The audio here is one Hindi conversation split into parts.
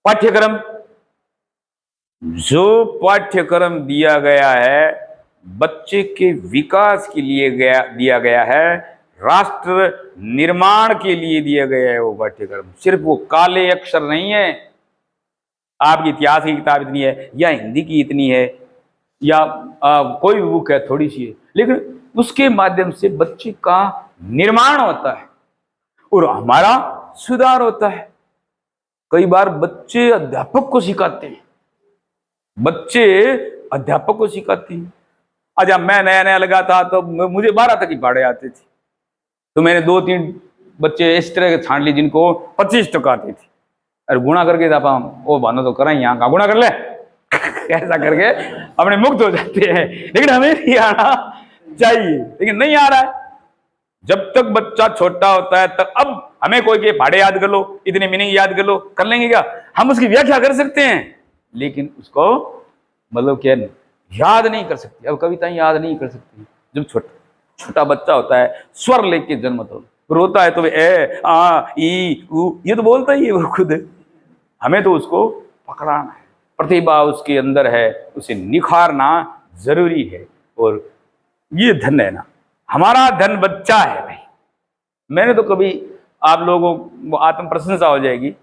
पाठ्यक्रम, जो पाठ्यक्रम दिया गया है बच्चे के विकास के लिए दिया गया है, राष्ट्र निर्माण के लिए दिया गया है। वो पाठ्यक्रम सिर्फ वो काले अक्षर नहीं है। आपकी इतिहास की किताब इतनी है या हिंदी की इतनी है या कोई भी बुक है थोड़ी सी है, लेकिन उसके माध्यम से बच्चे का निर्माण होता है और हमारा सुधार होता है। कई बार बच्चे अध्यापक को सिखाते हैं, बच्चे अध्यापक को सिखाते हैं। अच्छा, मैं नया नया लगा था तो मुझे 12 तक ही पढ़े आते थे, तो मैंने 2-3 बच्चे इस तरह के छांट लिए जिनको 25 तक आते थे। अरे गुणा करके था वो भानो तो करा, यहाँ का गुणा कर ले ऐसा करके अपने मुक्त हो जाते हैं। लेकिन हमें नहीं आना चाहिए, लेकिन नहीं आ रहा है। जब तक बच्चा छोटा होता है तब अब हमें कोई के पहाड़े याद कर लो, इतने मीनिंग याद कर लो, कर लेंगे क्या? हम उसकी व्याख्या कर सकते हैं, लेकिन उसको मतलब क्या याद नहीं कर सकते। अब कविताएं याद नहीं कर सकती। जब छोटा बच्चा होता है, स्वर लेके जन्म तो रोता है तो ए आ ई उ ये तो बोलता ही है वो खुद। हमें तो उसको पकड़ाना है, प्रतिभा उसके अंदर है, उसे निखारना जरूरी है। और ये धन है ना, हमारा धन बच्चा है भाई। मैंने तो कभी, आप लोगों को आत्म प्रशंसा हो जाएगी,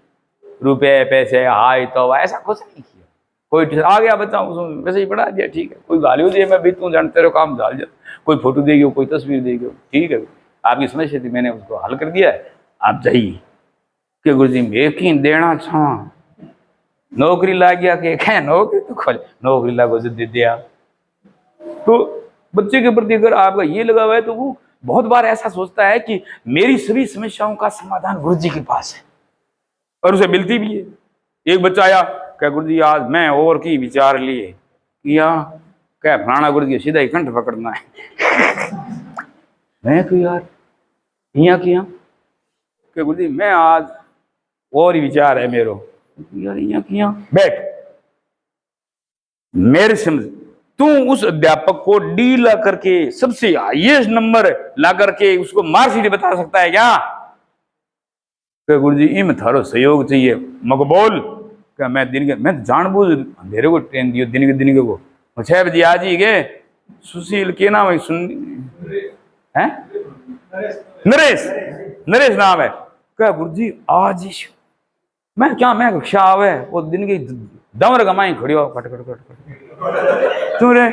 रुपए पैसे हाय तो ऐसा कुछ नहीं किया। कोई आ गया बच्चा उसमें वैसे ही पढ़ा दिया, ठीक है। कोई गाली दे मैं भी तू जानते रहो काम डाल जा, कोई फोटो देगी, कोई तस्वीर देगी, ठीक है, आपकी समस्या थी, मैंने उसको हल कर दिया है, आप जाइए कि गुरु जी यकीन देना छा नौकरी ला गया कि नौकरी तो खोल नौकरी लागो दे दिया। तो बच्चे के प्रति अगर आपका ये लगा हुआ है तो वो बहुत बार ऐसा सोचता है कि मेरी सभी समस्याओं का समाधान गुरु जी के पास है, और उसे मिलती भी है। एक बच्चा आया, क्या गुरु जी आज मैं और की विचार लिए किया, क्या फलाना गुरु जी सीधा ही कंठ पकड़ना है मैं तो यार यहाँ किया, क्या गुरु जी मैं आज और ही विचार है मेरो, यार यहाँ किया बैठ मेरे समझ। तू उस अध्यापक को डी ला करके सबसे हाईएस्ट नंबर ला करके उसको मार्कशीट बता सकता है क्या? क्या गुरु जी इम थारो सहयोग चाहिए, मको बोल। क्या मैं दिन के मैं जानबूझ अंधेरे को ट्रेन दियो दिन के वो 6 बजे आज ही गए। सुशील के नाम है, सुन है नरेश नाम है। क्या गुरु जी आज ही मैं क्या मैं कक्षा आवे वो दिन की दमर गमाई खड़ी हो खट खट खट तू रे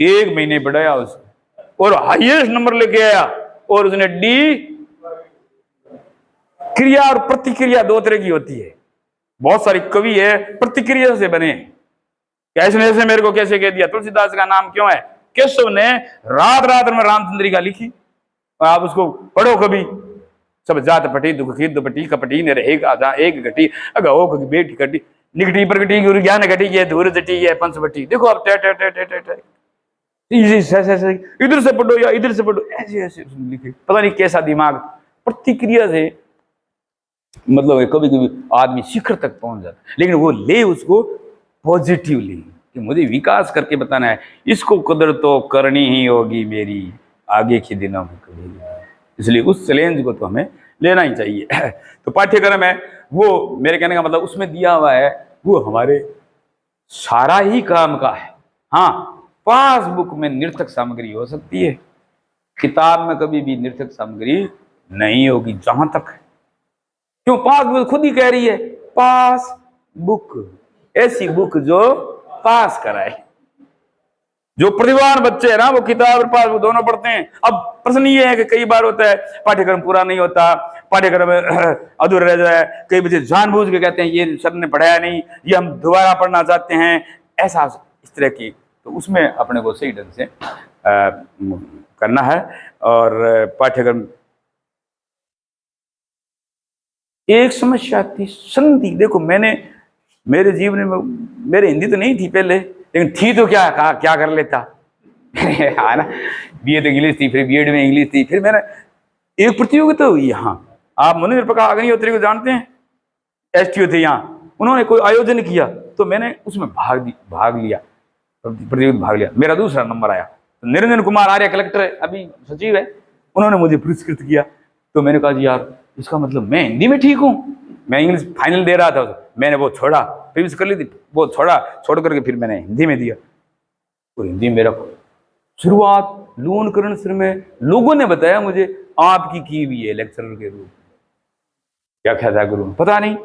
1 महीने पढ़ाया उसको और हाईएस्ट नंबर लेके आया। और उसने डी, क्रिया और प्रतिक्रिया 2 तरह की होती है। बहुत सारी कवि है प्रतिक्रिया से बने। कैसे ऐसे मेरे को कैसे कह दिया? तुलसीदास का नाम क्यों है? केशव ने रात में रामचंद्रिका लिखी, आप उसको पढ़ो कभी। सब जात पटी दुख की दुपटी कपटी ने रहेगा जा एक घटी अगो की बेटी कटी निकटी प्रगटी गुरु ज्ञान घटी है धूर जटी है पंचवटी। देखो आप इधर से पढ़ो या इधर से पढ़ो, ऐसे ऐसे लिखे। पता नहीं कैसा दिमाग प्रतिक्रिया से मतलब कभी कभी आदमी शिखर तक पहुंच जाता है, लेकिन वो ले उसको पॉजिटिवली कि मुझे विकास करके बताना है, इसको कदर तो करनी ही होगी मेरी आगे के दिनों में कभी। इसलिए उस चैलेंज को तो हमें लेना ही चाहिए। तो पाठ्यक्रम है वो, मेरे कहने का मतलब उसमें दिया हुआ है वो हमारे सारा ही काम का है। हाँ, पासबुक में निर्थक सामग्री हो सकती है, किताब में कभी भी निर्थक सामग्री नहीं होगी जहां तक है। क्यों? पासबुक खुद ही कह रही है पास बुक, ऐसी बुक जो पास कराए। जो प्रतिभावान बच्चे है ना वो किताब और पासबुक दोनों पढ़ते हैं। अब प्रश्न ये है कि कई बार होता है पाठ्यक्रम पूरा नहीं होता, पाठ्यक्रम अधूरा रह जाए, कई बच्चे जानबूझ के कहते हैं ये सर ने पढ़ाया नहीं, ये हम दोबारा पढ़ना चाहते हैं, ऐसा इस तरह की। तो उसमें अपने को सही ढंग से करना है। और पाठ्यक्रम एक समस्या थी संधि। देखो मैंने मेरे जीवन में मेरे हिंदी तो नहीं थी पहले, लेकिन थी तो क्या कर लेता है ना। बीए तो इंग्लिश थी, फिर बीएड में इंग्लिश थी, फिर मैंने एक प्रतियोगिता हुई यहाँ, आप मनोनिर्भर अग्निहोत्री को जानते हैं, एसटीओ थे यहाँ, उन्होंने कोई आयोजन किया तो मैंने उसमें भाग लिया, प्रतियोगिता भाग लिया, मेरा दूसरा नंबर आया। तो निरंजन कुमार आर्य कलेक्टर है, अभी सचिव है, उन्होंने मुझे पुरस्कृत किया। तो मैंने कहा जी यार इसका मतलब मैं हिंदी में ठीक हूँ, मैं इंग्लिश फाइनल दे रहा था, मैंने वो छोड़ा, प्रीवियस कर ली थी, वो छोड़ करके फिर मैंने हिंदी में दिया। और हिंदी में मेरा शुरुआत लून करण सिर में लोगों ने बताया मुझे आपकी की हुई है लेक्चरर के रूप में। क्या ख्याल था गुरु, पता नहीं,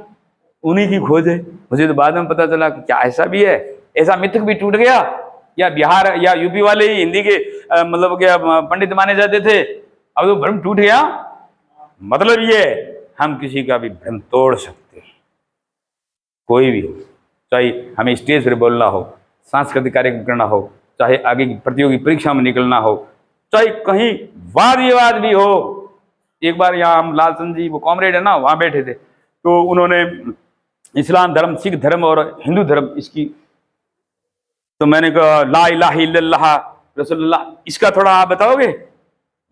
उन्हीं की खोज है। मुझे तो बाद में पता चला कि क्या ऐसा भी है, ऐसा मिथक भी टूट गया, या बिहार या यूपी वाले ही हिंदी के मतलब क्या पंडित माने जाते थे, अब तो भ्रम टूट गया। मतलब ये हम किसी का भी भ्रम तोड़ सकते हैं, कोई भी हो, चाहे हमें स्टेज पर बोलना हो, सांस्कृतिक कार्यक्रम करना हो, चाहे आगे की प्रतियोगी परीक्षा में निकलना हो, चाहे कहीं वाद विवाद भी हो। एक बार यहाँ हम लालचंद जी वो कॉमरेड है ना, वहां बैठे थे, तो उन्होंने इस्लाम धर्म, सिख धर्म और हिंदू धर्म इसकी, तो मैंने कहा ला इलाहा इल्लल्लाह रसूलुल्लाह, इसका थोड़ा आप बताओगे?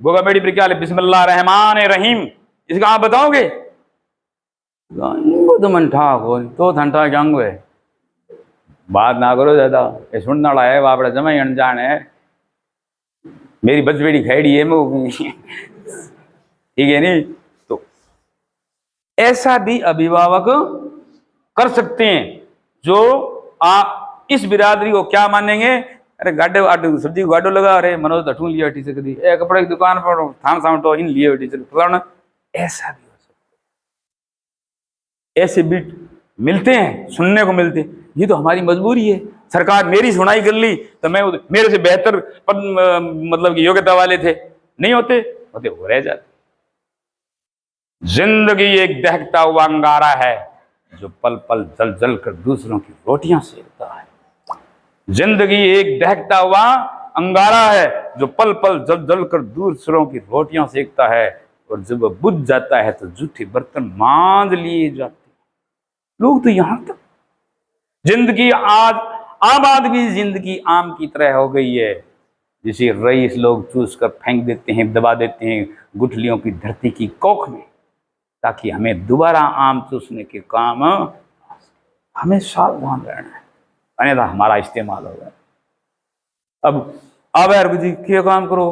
गोगा बेड़ी पर क्या है बिस्मिल्लाह रहमान रहीम, इसका आप बताओगे? तो मन ठाक हो तो ठंडा जंग है, बात ना करो ज्यादा, ये सुनने वाला है बापड़ा जमा ही अनजान है, मेरी बचबेड़ी खैड़ी है मैं ठीक है नहीं। तो ऐसा भी अभिभावक कर सकते हैं जो आप इस बिरादरी को क्या मानेंगे, अरे गाडे सब्जी को गाडो लगा, अरे मनोज तो ठून लिया टीचर कभी कपड़े की दुकान पर थान साउंड तो इन लिए टीचर फलाना, ऐसा भी हो सकता है। ऐसे भी मिलते हैं, सुनने को मिलते हैं। ये तो हमारी मजबूरी है, सरकार मेरी सुनाई कर ली तो मैं मेरे से बेहतर मतलब कि योग्यता वाले थे नहीं होते, होते वो रह जाते। जिंदगी एक दहकता हुआ अंगारा है जो पल पल जल जल कर दूसरों की रोटियां सेकता है। जिंदगी एक दहकता हुआ अंगारा है जो पल पल जल जल कर दूसरों की रोटियां सेकता है, और जब वह बुझ जाता है तो जूठे बर्तन मांज लिए जाते। लोग तो यहां तक जिंदगी आज आम आदमी जिंदगी आम की तरह हो गई है, जिसे रईस लोग चूस कर फेंक देते हैं, दबा देते हैं गुठलियों की धरती की कोख में, ताकि हमें दोबारा आम चूसने के काम, हमें सावधान रहना है, अन्यथा हमारा इस्तेमाल होगा। अब यार जी क्या काम करो,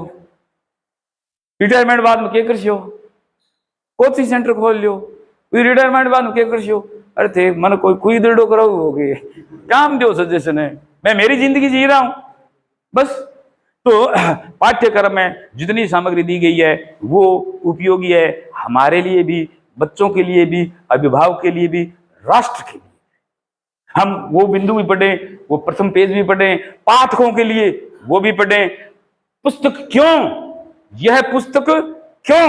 रिटायरमेंट बाद में क्या कर हो, कोचिंग सेंटर खोल लो, रिटायरमेंट बाद में क्या कर हो, अरे थे मन कोई दर्डो करो हो गए, काम दो सजेशन है, मैं मेरी जिंदगी जी रहा हूं बस। तो पाठ्यक्रम में जितनी सामग्री दी गई है वो उपयोगी है हमारे लिए भी, बच्चों के लिए भी, अभिभावक के लिए भी, राष्ट्र के लिए। हम वो बिंदु भी पढ़ें, वो प्रथम पेज भी पढ़ें, पाठकों के लिए वो भी पढ़ें, पुस्तक क्यों, यह पुस्तक क्यों,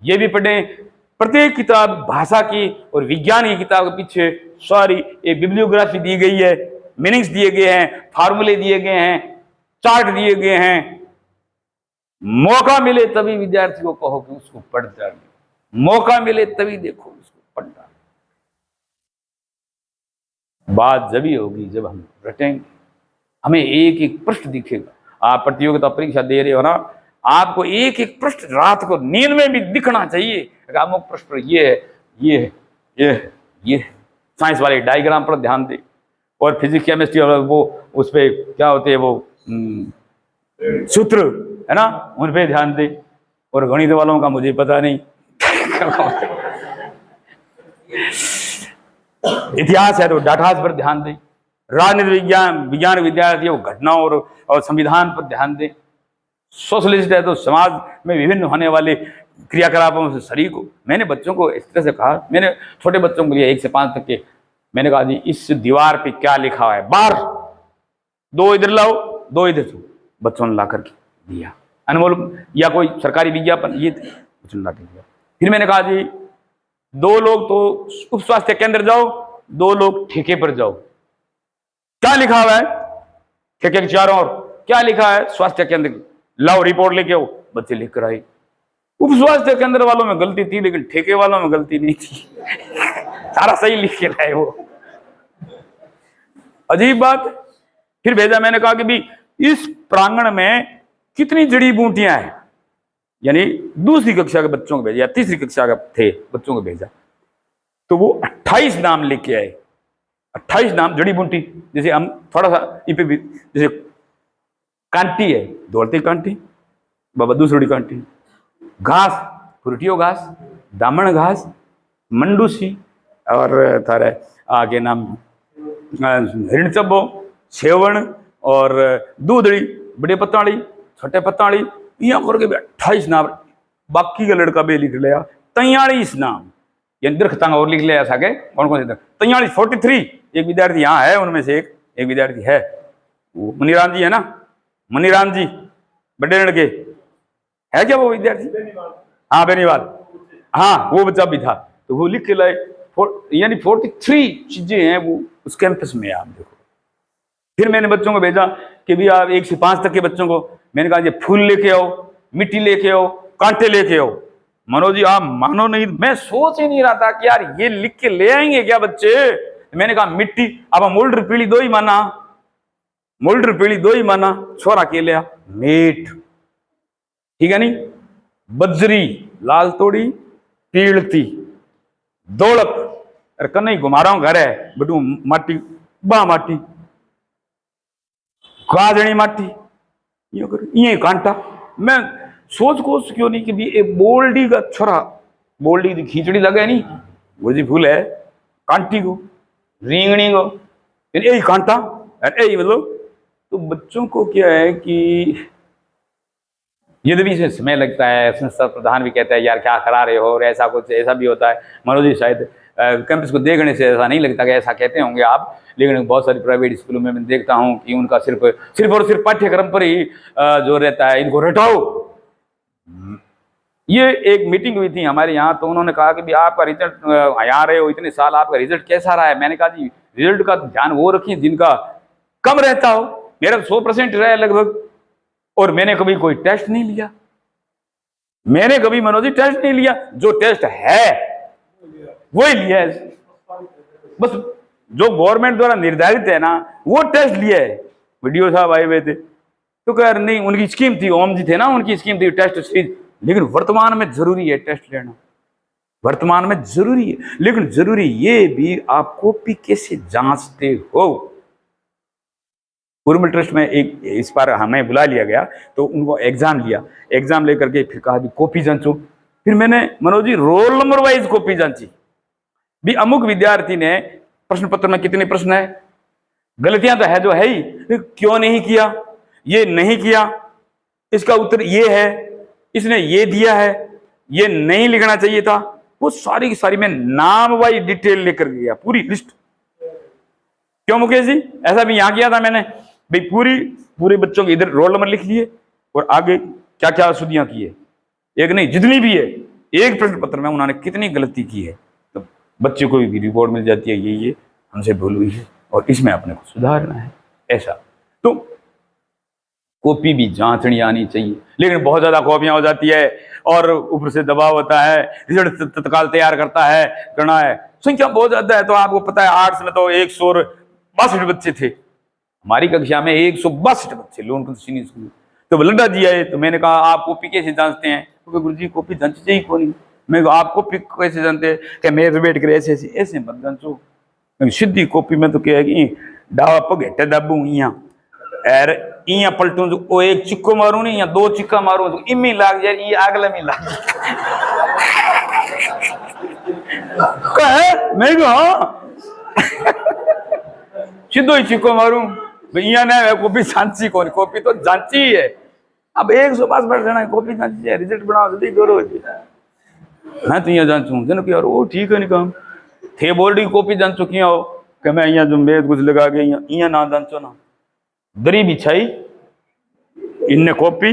ये भी पढ़ें। प्रत्येक किताब भाषा की और विज्ञान की किताब के पीछे सारी एक बिब्लियोग्राफी दी गई है, मीनिंग्स दिए गए हैं, फार्मूले दिए गए हैं, चार्ट दिए गए हैं। मौका मिले तभी विद्यार्थी को कहो कि उसको पढ़ जाए, मौका मिले तभी देखो उसको पढ़ना। बात जब ही होगी जब हम रटेंगे, हमें एक एक पृष्ठ दिखेगा। आप प्रतियोगिता परीक्षा दे रहे हो ना, आपको एक एक पृष्ठ रात को नींद में भी दिखना चाहिए, अमुक पृष्ठ ये है, ये है, ये है, ये है। साइंस वाले डायग्राम पर ध्यान दे, और फिजिक्स केमिस्ट्री और वो उस पर क्या होते हैं वो सूत्र है ना, उन पे ध्यान दे। और गणित वालों का मुझे पता नहीं इतिहास है तो डाटास पर ध्यान दें, राजनीति विज्ञान विद्यार्थी वो घटनाओं और संविधान पर ध्यान दें, सोशलिस्ट है तो समाज में विभिन्न होने वाले क्रियाकलापों से शरीक हो। मैंने बच्चों को इस तरह से कहा, मैंने छोटे बच्चों के लिए 1 से 5 तक के, मैंने कहा जी इस दीवार पे क्या लिखा है, बार 2 इधर लाओ 2 इधर से, बच्चों ने ला करके दिया, अनमोल या कोई सरकारी विज्ञापन ये बच्चों ने ला के दिया। फिर मैंने कहा जी 2 लोग तो उप स्वास्थ्य केंद्र जाओ, 2 लोग ठेके पर जाओ, क्या लिखा हुआ है ठेके के चारों ओर, क्या लिखा है स्वास्थ्य केंद्र, लाओ रिपोर्ट लेके आओ। बच्चे लेकर आए, उप स्वास्थ्य केंद्र वालों में गलती थी लेकिन ठेके वालों में गलती नहीं थी सारा सही लिख के लाए वो, अजीब बात। फिर भेजा, मैंने कहा कि भी इस प्रांगण में कितनी जड़ी बूटियां हैं, यानी दूसरी कक्षा के बच्चों को भेजा या तीसरी कक्षा के थे बच्चों को भेजा, तो वो 28 नाम लेके आए, 28 नाम जड़ी बूटी। जैसे हम थोड़ा सा जैसे कांटी है, दौड़ती कांटी, बाबा दूसरी कांटी, घास, फुरटियो घास, दामन घास, मंडूसी, और थारे आगे नाम हिरणचब्बो, सेवण और दूधड़ी, बड़े पत्ता वाली, छोटे पत्ता वाली, यहाँ करके 28 नाम। बाकी का लड़का भी लिख लिया 43 नाम, ये दरख्तांग और लिख लिया साके। कौन कौन से 43 43। एक विद्यार्थी यहाँ है, उनमें से एक विद्यार्थी है, वो मनीराम जी है ना, मनीराम जी बड़े लड़के है क्या वो विद्यार्थी? हाँ बेनीवाल, हाँ वो बच्चा भी था। तो वो लिख के लाए, यानी 43 चीजें हैं वो उस कैंपस में। आप देखो, फिर मैंने बच्चों को भेजा कि भी आप 1 से 5 तक के बच्चों को मैंने कहा ये फूल लेके आओ, मिट्टी लेके आओ, कांटे लेके आओ। मनोज जी आप मानो नहीं, मैं सोच ही नहीं रहा था कि यार ये लिख के ले आएंगे क्या बच्चे। मैंने कहा मिट्टी, अब मोल्डर पीली 2 ही माना, मोल्डर पीली 2 ही माना, छोरा के लिया मीट, ठीक है नहीं, बजरी, लाल तोड़ी, पीड़ती, दौलत, अरे कन्ने घुमा रहा हूं घर है बटू, माटी बा माटी, गाजनी माटी, ये कांटा। मैं सोच को क्यों नहीं कि भी एक बोल्डी का छोरा, बोल्डी की खींचड़ी लगे नहीं, गुरजी फूल है, कांटी को, रींगणी को, यही कांटा, यही मतलब। तो बच्चों को क्या है कि यदि भी इसमें समय लगता है, संस्था प्रधान भी कहता है यार क्या करा रहे हो, और ऐसा कुछ ऐसा भी होता है। मनोज जी शायद कैंपस को देखने से ऐसा नहीं लगता कि ऐसा कहते होंगे आप, लेकिन बहुत सारी प्राइवेट स्कूलों में मैं देखता हूं कि उनका सिर्फ और सिर्फ पाठ्यक्रम पर ही जो रहता है, इनको रटाओ। ये एक मीटिंग हुई थी हमारे यहाँ, तो उन्होंने कहा कि भी आपका रिजल्ट यहाँ रहे हो इतने साल, आपका रिजल्ट कैसा रहा है। मैंने कहा जी रिजल्ट का ध्यान वो रखिए जिनका कम रहता हो, मेरा 100% रहा है लगभग, और मैंने कभी कोई टेस्ट नहीं लिया, मैंने कभी मनोज जी टेस्ट नहीं लिया, जो टेस्ट है वही लिया है, बस जो गवर्नमेंट द्वारा निर्धारित है ना वो टेस्ट लिया है। वीडियो साहब आए हुए थे तो कह रहे नहीं, उनकी स्कीम थी, ओम जी थे ना, उनकी स्कीम थी टेस्ट सीरीज, लेकिन वर्तमान में जरूरी है टेस्ट लेना, वर्तमान में जरूरी है, लेकिन जरूरी ये भी आप कॉपी कैसे जांचते हो। गुरुमल ट्रस्ट में एक इस बार हमें बुला लिया गया, तो उनको एग्जाम लिया, एग्जाम लेकर के फिर कहा भी कॉपी जांचो। फिर मैंने Manoj ji roll number wise copy जांची भी, अमुक विद्यार्थी ने प्रश्न पत्र में कितने प्रश्न है, गलतियां तो है जो है ही, क्यों नहीं किया, ये नहीं किया, इसका उत्तर ये है, इसने ये दिया है, ये नहीं लिखना चाहिए था, वो सारी की सारी मैं नाम वाइज डिटेल लेकर गया, पूरी लिस्ट। क्यों मुकेश जी, ऐसा भी यहां किया था मैंने भाई, पूरे बच्चों के इधर रोल नंबर लिख लिए और आगे क्या क्या अशुद्धियां की है, एक नहीं जितनी भी है, एक प्रश्न पत्र में उन्होंने कितनी गलती की है, तो बच्चे को भी रिपोर्ट मिल जाती है ये हमसे भूल हुई है और इसमें अपने को सुधारना है। ऐसा तो कॉपी भी जांचनी आनी चाहिए, लेकिन बहुत ज्यादा कॉपियां हो जाती है और ऊपर से दबाव होता है, रिजल्ट तत्काल तैयार करना है, संख्या बहुत ज्यादा है। तो आपको पता है आर्ट्स में तो 162 बच्चे थे, हमारी कक्षा में 162 बच्चे लोन सीनियर स्कूल। तो लड्डा जी आए, तो मैंने कहा आप कॉपी कैसे जांचते हैं, तो गुरु जी कॉपी जांची चाहिए कौन नहीं। मैं आप कॉपी कैसे जानते हैं, क्या मेरे बैठ कर ऐसे मत जांचो, सीधी कॉपी में तो क्या है कि डावा पग हेटे दाबू यार इं पलटू तो एक चिक्को मारू नहीं या 2 चिक्का मारू तो इमी लाग जाए, ये अगले में लाग कहे मैं हाँ सीधो ही चिक्को मारू भैया ने कॉपी जांची कौन, कॉपी तो जांची ही है। अब 162 जना कॉपी जांची है, रिजल्ट बनाओ जल्दी करो। हाँ तो यहाँ जांचू जन यार वो ठीक है नहीं काम थे बोल रही कॉपी जान चुकी हो कि मैं यहाँ जो मेद कुछ लगा के यहाँ ना जांचो ना, दरी बिछाई इनने कॉपी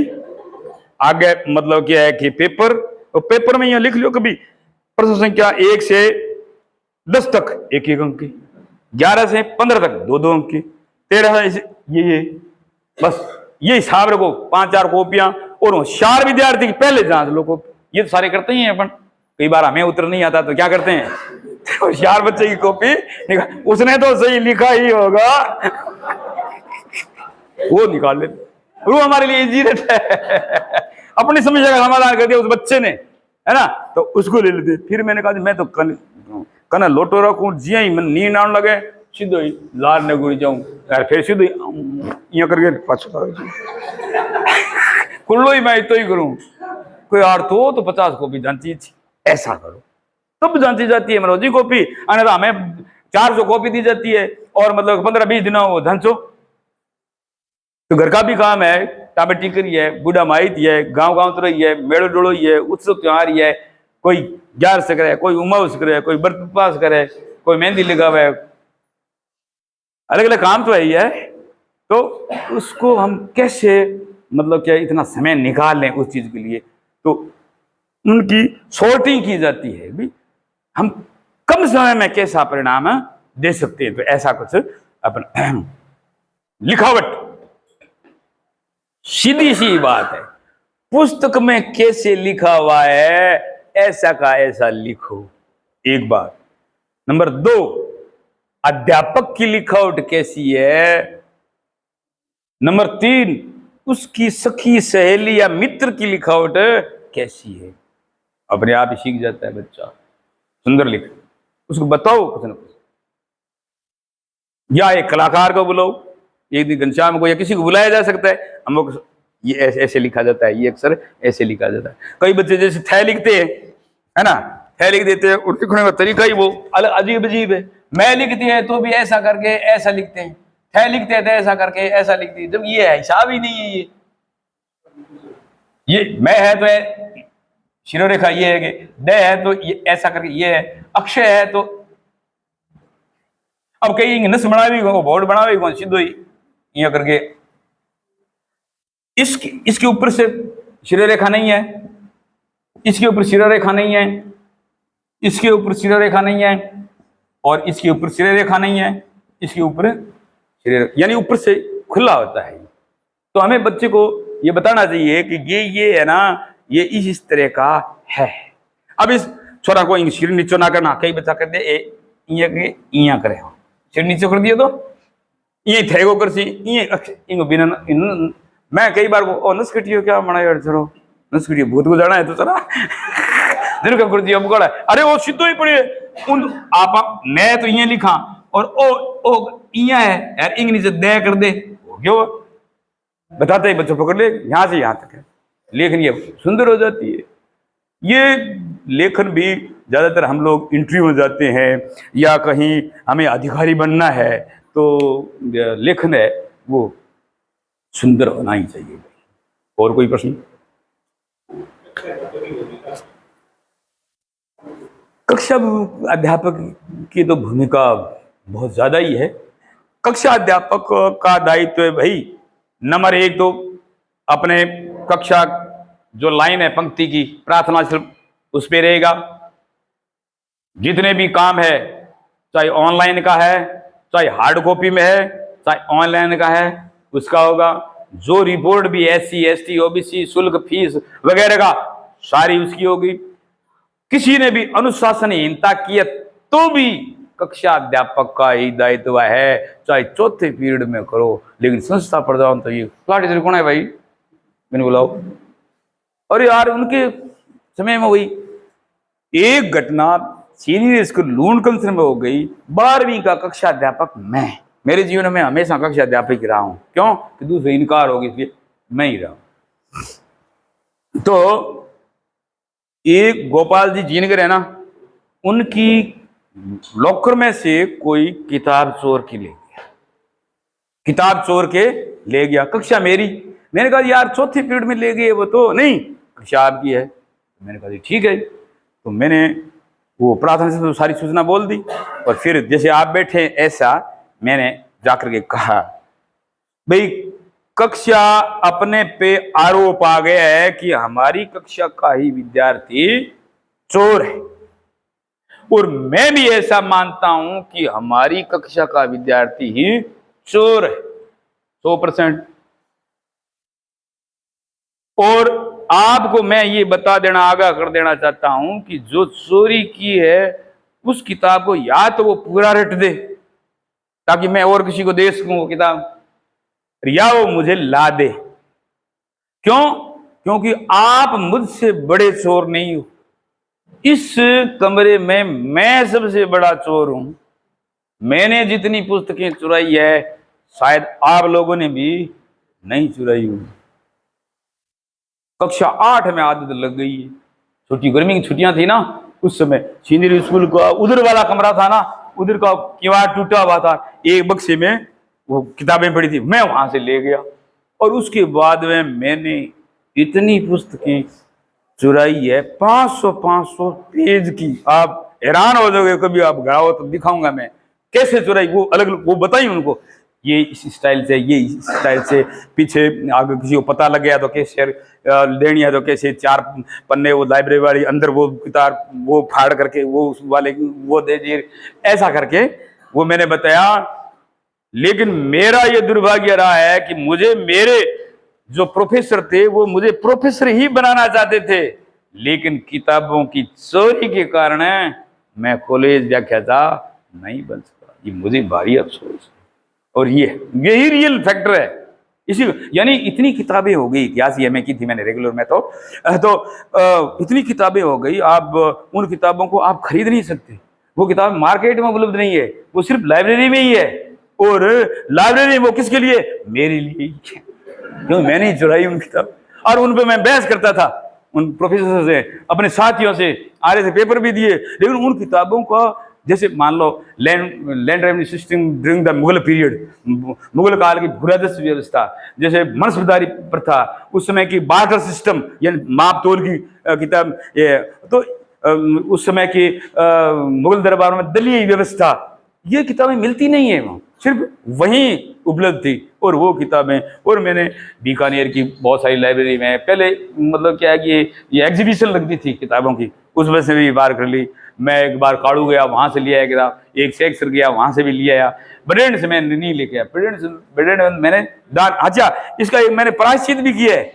आगे, मतलब क्या है कि पेपर, और पेपर में यहाँ लिख लो कभी प्रश्न संख्या 1 से 10 तक 1-1 अंक की, 11 से 15 तक 2-2 अंक की, 13 से ये बस ये हिसाब रखो, 5-4 कॉपियां और होशियार विद्यार्थी की पहले जांच लो कॉपी। ये तो सारे करते ही हैं अपन, कई बार हमें उत्तर नहीं आता तो क्या करते हैं, होशियार बच्चे की कॉपी उसने तो सही लिखा ही होगा वो निकाल लेते, वो हमारे लिए इजी रहता है अपनी समस्या का समाधान कर दिया उस बच्चे ने, है ना, तो उसको ले लेते। फिर मैंने कहा मैं तो कना लोटो रखू जिया ही नींद आने लगे सीधो ही लाल ने गुड़ी जाऊं यार, फिर सीधो यहाँ करके पाछो कुल्लो ही मैं तो ही करूं कोई यार तो 50 कॉपी जांची, ऐसा करो तब जांची जाती है मनोजी कॉपी, अन्यथा हमें 400 कॉपी दी जाती है और मतलब 15-20 दिनों वो धनसो। तो घर का भी काम है, टाबे टिकरी है, बूढ़ा माहित है, गांव गांव तो रही है, मेड़ो डोड़ो ही है, उत्सव त्योहार ही है, कोई 11 करे, कोई उमाउस करे, कोई व्रत उपवास करे, कोई मेहंदी लगावे, अलग अलग काम तो है ही है। तो उसको हम कैसे मतलब क्या इतना समय निकाल लें उस चीज के लिए, तो उनकी सॉर्टिंग की जाती है भी हम कम समय में कैसा परिणाम दे सकते हैं। तो ऐसा कुछ अपना लिखावट, सीधी सी बात है, पुस्तक में कैसे लिखा हुआ है ऐसा का ऐसा लिखो, एक बात। नंबर 2, अध्यापक की लिखावट कैसी है। नंबर 3, उसकी सखी सहेली या मित्र की लिखावट कैसी है। अपने आप ही सीख जाता है बच्चा, सुंदर लिख, उसको बताओ कुछ ना कुछ। या एक कलाकार को बुलाओ, एक दिन घनश्याम को या किसी को बुलाया जा सकता है, हम लोग ये ऐसे ऐसे लिखा जाता है, ये अक्सर ऐसे लिखा जाता है। कई बच्चे जैसे थे लिखते हैं, है ना, थे लिख देते हैं, और लिखने का तरीका ही वो अलग अजीब अजीब है। मैं लिखती है तो भी ऐसा करके ऐसा लिखते हैं, थे लिखते हैं तो ऐसा करके ऐसा लिखती है, जब ये है हिसाब ही नहीं है। ये मैं है तो शिरोरेखा ये है कि ड है तो ये ऐसा करके ये है, अक्षय है तो अब कई नस बनावी बोर्ड बनावे कौन सीधो ही ये करके, इसके ऊपर से शिरोरेखा नहीं है, इसके ऊपर शिरोरेखा नहीं है, इसके ऊपर शिरोरेखा नहीं है, और इसके ऊपर शिरोरेखा नहीं है, इसके ऊपर शिरोरेखा, यानी ऊपर से खुला होता है। तो हमें बच्चे को ये बताना चाहिए कि ये है ना, ये इस तरह का है। अब इस छोरा को सिर नीचो ना करना, कई बच्चा कहते इया करे, सिर नीचे कर दिए तो ये थे को कर सी ये बिना मैं कई बार को नस्कटियो क्या मना यार, चलो नस्कटियो भूत को जाना है तो चला दिन का कर दिया बुगड़ा, अरे वो सीधो ही पड़ी उन आप मैं तो ये लिखा और ओ इया है यार, इंग नीचे दे कर दे, क्यों बताते ही बच्चों पकड़ ले, यहां से यहां तक है, लेखन ये सुंदर हो जाती है। ये लेखन भी ज्यादातर हम लोग इंटरव्यू में जाते हैं या कहीं हमें अधिकारी बनना है, तो लेखन है वो सुंदर होना ही चाहिए। और कोई प्रश्न? कक्षा अध्यापक की तो भूमिका बहुत ज्यादा ही है। कक्षा अध्यापक का दायित्व है भाई, नंबर 1 तो अपने कक्षा जो लाइन है पंक्ति की प्रार्थना सिर्फ उस पे रहेगा। जितने भी काम है, चाहे ऑनलाइन का है, चाहे हार्ड कॉपी में है, चाहे ऑनलाइन का है, उसका होगा। जो रिपोर्ट भी SC ST OBC शुल्क फीस वगैरह का सारी उसकी होगी। किसी ने भी अनुशासनहीनता की तो भी कक्षा अध्यापक का ही दायित्व है, चाहे चौथे पीरियड में करो। लेकिन संस्था प्रधान तो ये क्लास टीचर कौन है भाई, मैंने बुलाओ। और यार उनके समय में हुई एक घटना सीनियर स्कूल लूणकंसर में हो गई। 12वीं का कक्षा अध्यापक मैं, मेरे जीवन में हमेशा कक्षा अध्यापक रहा हूं, क्यों कि दूसरे इनकार हो गई इसलिए मैं ही रहा। तो एक गोपाल जी जीनगर है ना, उनकी लॉकर में से कोई किताब चोर के ले गया, किताब चोर के ले गया। कक्षा मेरी, मैंने कहा यार चौथे पीरियड में ले गए, वो तो नहीं कक्षा आपकी है। मैंने कहा ठीक है। तो मैंने वो प्रार्थना से तो सारी सूचना बोल दी, और फिर जैसे आप बैठे ऐसा मैंने जाकर के कहा, भाई कक्षा अपने पे आरोप आ गया है कि हमारी कक्षा का ही विद्यार्थी चोर है, और मैं भी ऐसा मानता हूं कि हमारी कक्षा का विद्यार्थी ही चोर है 100%। और आपको मैं ये बता देना, आगाह कर देना चाहता हूं कि जो चोरी की है उस किताब को या तो वो पूरा रट दे ताकि मैं और किसी को दे सकूं वो किताब, या वो मुझे ला दे। क्यों? क्योंकि आप मुझसे बड़े चोर नहीं हो। इस कमरे में मैं सबसे बड़ा चोर हूं। मैंने जितनी पुस्तकें चुराई है शायद आप लोगों ने भी नहीं चुराई होगी। कक्षा 8 में आदत लग गई है। छुट्टी, गर्मी की छुट्टियां थी ना, उस समय सीनियर स्कूल का उधर वाला कमरा था ना, उधर का किवाड़ टूटा हुआ था, एक बक्से में वो किताबें पड़ी थी, मैं वहां से ले गया। और उसके बाद में मैंने इतनी पुस्तकें चुराई है, 500 पेज की, आप हैरान हो जाओगे। कभी आप घर आओ तो दिखाऊंगा मैं कैसे चुराई, वो अलग वो बताई उनको, ये इस स्टाइल से, ये इस स्टाइल से, पीछे आगे किसी को पता लग गया तो कैसे लेनी है, तो कैसे 4 पन्ने वो लाइब्रेरी वाली अंदर वो किताब वो फाड़ करके वो उस वाले वो दे दिए, ऐसा करके वो मैंने बताया। लेकिन मेरा ये दुर्भाग्य रहा है कि मुझे मेरे जो प्रोफेसर थे वो मुझे प्रोफेसर ही बनाना चाहते थे, लेकिन किताबों की चोरी के कारण मैं कॉलेज व्याख्याता नहीं बन सका। ये मुझे भारी अफसोस है, और यही रियल फैक्टर है। इसी यानी इतनी किताबें हो गई, इतिहास ये में की थी मैंने रेगुलर में, तो इतनी किताबें हो गई, आप उन किताबों को आप खरीद नहीं सकते, वो किताब मार्केट में उपलब्ध नहीं है, वो सिर्फ लाइब्रेरी में ही है। और लाइब्रेरी वो किसके लिए? मेरे लिए, क्यों मैंने चुराई उन किताब, और उन पे मैं बहस करता था उन प्रोफेसर से, अपने साथियों से, आरे से पेपर भी दिए। लेकिन उन किताबों का, जैसे मान लो land revenue system during the Mughal period, Mughal काल की भूराजस्व व्यवस्था, जैसे मनसबदारी प्रथा, उस समय की बार्टर सिस्टम यानी माप तोल की किताब, ये तो उस समय की मुगल दरबारों में दलीय व्यवस्था, ये किताबें मिलती नहीं है वहाँ, सिर्फ वहीं उपलब्ध थी। और वो किताबें, और मैंने बीकानेर की बहुत सारी लाइब्रेरी में पहले, मतलब क्या है कि ये एग्जीबिशन लगती थी किताबों की, उसमें से भी बार कर ली। मैं एक बार काड़ू गया, वहाँ से लिया किताब, एक शेक्सपियर गया, वहाँ से भी लिया आया। ब्रिटेन से मैंने नहीं लेके आया, ब्रिटेन में मैंने दान, अच्छा इसका मैंने प्रायश्चित भी किया है।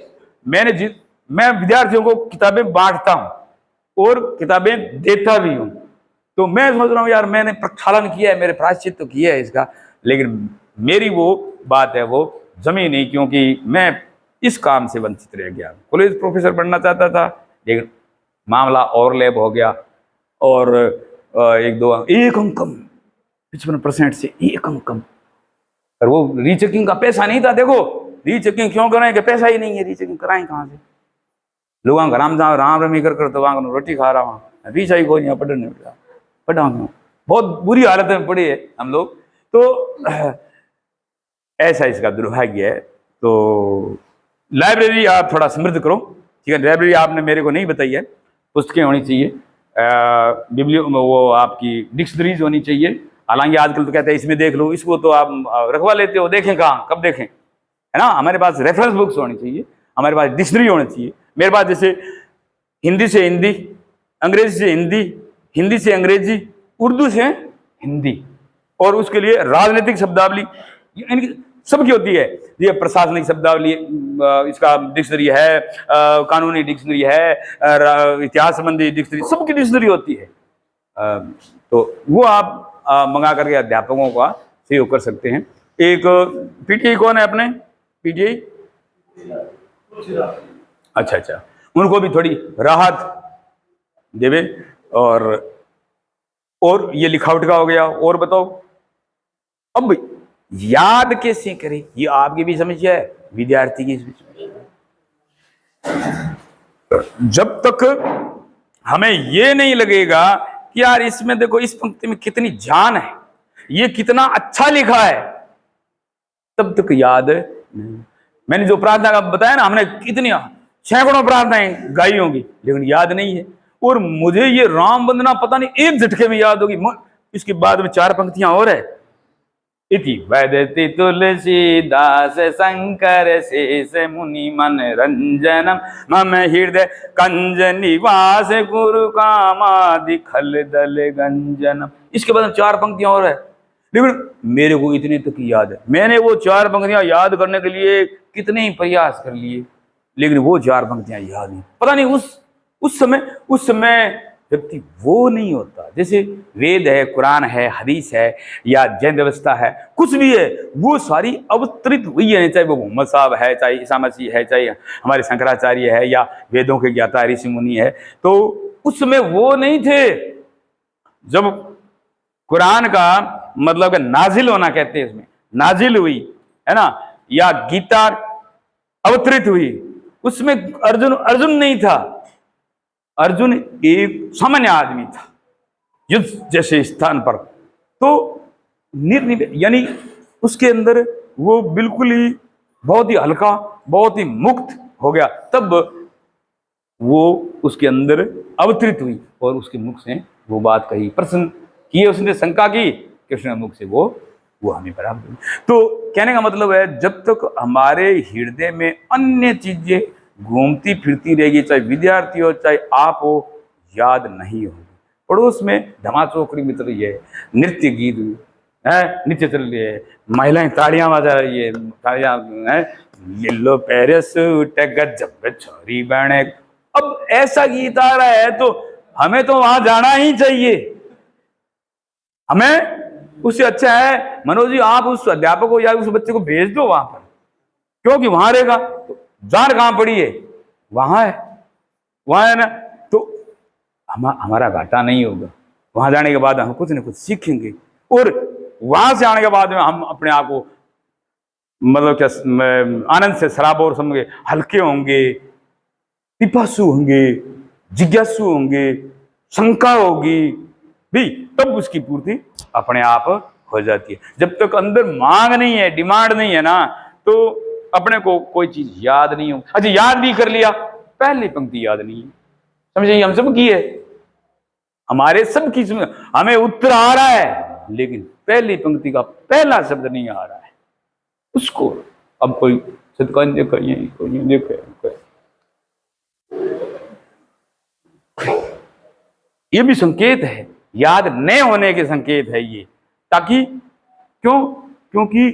मैं विद्यार्थियों को किताबें बांटता हूँ और किताबें देता भी हूँ, तो मैं समझ रहा हूँ यार मैंने प्रक्षालन किया है, मेरे प्रायश्चित तो किया है इसका, लेकिन मेरी वो बात है वो जमी नहीं, क्योंकि मैं इस काम से वंचित रह गया। कॉलेज प्रोफेसर बनना चाहता था, लेकिन मामला और लैब हो गया, और एक अंक कम, 55% से एक अंक कम, और वो रीचेकिंग का पैसा नहीं था। देखो रीचेकिंग क्यों कराएं कि पैसा ही नहीं है, रीचेकिंग कराएं कहाँ से? लोग घर राम रमी कर तो वहां रोटी खा रहा वहां, पीछा ही कोई नहीं, पढ़ा बहुत बुरी हालत में पड़े है हम लोग। तो ऐसा इसका दुर्भाग्य है। तो लाइब्रेरी आप थोड़ा समृद्ध करो, ठीक है। लाइब्रेरी आपने मेरे को नहीं बताई है, पुस्तकें होनी चाहिए, बिब्लियो वो आपकी डिक्शनरीज होनी चाहिए। हालांकि आजकल तो कहते हैं इसमें देख लो, इसको तो आप रखवा लेते हो, देखें कहाँ कब देखें, है ना। हमारे पास रेफरेंस बुक्स होनी चाहिए, हमारे पास डिक्शनरी होनी चाहिए। मेरे पास जैसे हिंदी से हिंदी, अंग्रेजी से हिंदी, हिंदी से अंग्रेजी, उर्दू से हिंदी, और उसके लिए राजनीतिक शब्दावली इनकी सबकी होती है। ये प्रशासनिक शब्दावली इसका डिक्शनरी है, कानूनी डिक्शनरी है, इतिहास संबंधी डिक्शनरी, सबकी डिक्शनरी होती है। तो वो आप मंगा करके अध्यापकों का सहयोग कर सकते हैं। एक पीटीआई कौन है अपने? पीटीआई, अच्छा, उनको भी थोड़ी राहत देवे। और ये लिखावट का हो गया। और बताओ अब याद कैसे करें, ये आपकी भी समस्या है, विद्यार्थी की समस्या है। जब तक हमें ये नहीं लगेगा कि यार इसमें देखो इस पंक्ति में कितनी जान है, ये कितना अच्छा लिखा है, तब तक याद नहीं। मैंने जो प्रार्थना का बताया ना, हमने कितनी सैकड़ों प्रार्थनाएं गाई होंगी, लेकिन याद नहीं है। और मुझे ये राम वंदना पता नहीं एक झटके में याद होगी। इसके बाद में 4 पंक्तियां और है। इति वदति तुलसीदास शंकर शेष मुनि मन रंजनम मम हृदय कंज निवास गुरु कामादि खल दल गंजनम। इसके बाद 4 पंक्तियां और है, लेकिन मेरे को इतने तक याद है। मैंने वो 4 पंक्तियां याद करने के लिए कितने ही प्रयास कर लिए, लेकिन वो 4 पंक्तियां याद नहीं। पता नहीं उस समय व्यक्ति वो नहीं होता। जैसे वेद है, कुरान है, हदीस है, या जैन व्यवस्था है, कुछ भी है, वो सारी अवतरित हुई है, चाहे वो मोहम्मद साहब है, चाहे ईसा मसीह है, चाहे हमारे शंकराचार्य है, या वेदों के ज्ञाता ऋषि मुनि है। तो उस समय वो नहीं थे। जब कुरान का मतलब नाजिल होना कहते हैं, इसमें नाजिल हुई है ना, या गीता अवतरित हुई, उसमें अर्जुन नहीं था। अर्जुन एक सामान्य आदमी था युद्ध जैसे स्थान पर, तो यानी उसके अंदर वो बिल्कुल ही बहुत ही हल्का, बहुत ही मुक्त हो गया। तब वो उसके अंदर अवतरित हुई और उसके मुख से वो बात कही, प्रश्न किए उसने, शंका की, कृष्ण मुख से वो हमें बराबर हुई। तो कहने का मतलब है, जब तक हमारे हृदय में अन्य चीजें घूमती फिरती रहेगी, चाहे विद्यार्थी हो चाहे आप हो, याद नहीं होगी। पड़ोस में धमाचौकड़ी मिल रही है, नृत्य गीत है, नृत्य चल रही है, महिलाएं ताड़ियां बजा रही है, ताड़ियां है, येलो पेरिस गजब छोरी बहने। अब ऐसा गीत आ रहा है तो हमें तो वहां जाना ही चाहिए। हमें उससे अच्छा है मनोज जी, आप उस अध्यापक को या उस बच्चे को भेज दो वहां पर, क्योंकि वहां रहेगा तो जान कहां पड़ी है, वहां है ना, तो हमारा घाटा नहीं होगा। वहां जाने के बाद हम कुछ न कुछ सीखेंगे और वहां से आने के बाद में हम अपने आप को मतलब क्या आनंद से सराबोर समझे, हल्के होंगे, पिपासु होंगे, जिज्ञासु होंगे, शंका होगी भी, तब उसकी पूर्ति अपने आप हो जाती है। जब तक अंदर मांग नहीं है, डिमांड नहीं है ना, तो अपने को कोई चीज याद नहीं हो। अच्छा, याद भी कर लिया, पहली पंक्ति याद नहीं है, समझे, हम सब की है, हमारे सब की, हमें उत्तर आ रहा है लेकिन पहली पंक्ति का पहला शब्द नहीं आ रहा है उसको। अब कोई सतकन देखे, कोई देखे, ये भी संकेत है, याद न होने के संकेत है ये। ताकि क्योंकि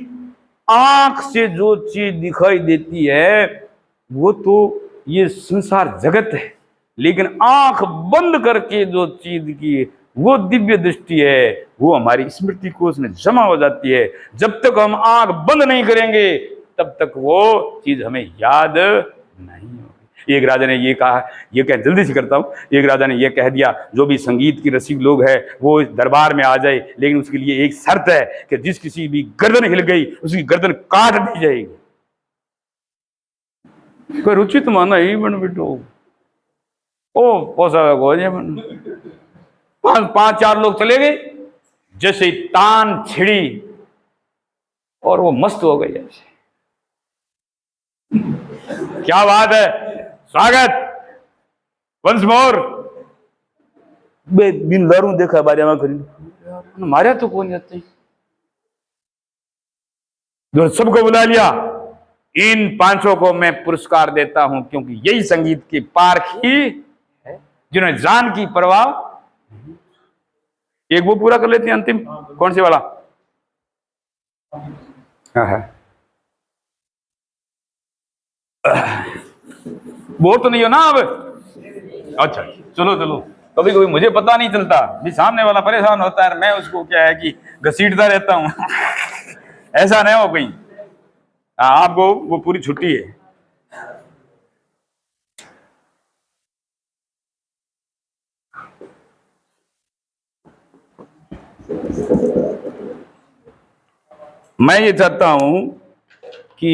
आंख से जो चीज दिखाई देती है वो तो ये संसार जगत है, लेकिन आंख बंद करके जो चीज की वो दिव्य दृष्टि है, वो हमारी स्मृति कोश में जमा हो जाती है। जब तक हम आंख बंद नहीं करेंगे तब तक वो चीज हमें याद नहीं होगी। एक राजा ने ये कहा, ये कह जल्दी से करता हूं, एक राजा ने ये कह दिया, जो भी संगीत की रसिक लोग हैं वो इस दरबार में आ जाए, लेकिन उसके लिए एक शर्त है कि जिस किसी भी गर्दन हिल गई उसकी गर्दन काट दी जाएगी। कोई रुचित माना ही बन बेटो, ओ पोसा पांच चार लोग चले गए, जैसे तान छिड़ी और वो मस्त हो गई ऐसे। क्या बात है, स्वागत वंस मोर। बिन दारू देखा बारे में खरीद मारा तो कौन जाते, सबको बुला लिया, इन पांचों को मैं पुरस्कार देता हूं क्योंकि यही संगीत की पारखी है जिन्होंने जान की परवाह। एक वो पूरा कर लेते हैं, अंतिम कौन से वाला, वो तो नहीं हो ना अब। अच्छा चलो चलो, कभी कभी मुझे पता नहीं चलता भी, सामने वाला परेशान होता है, मैं उसको क्या है कि घसीटता रहता हूं ऐसा नहीं हो कहीं। आपको वो पूरी छुट्टी है। मैं ये चाहता हूं कि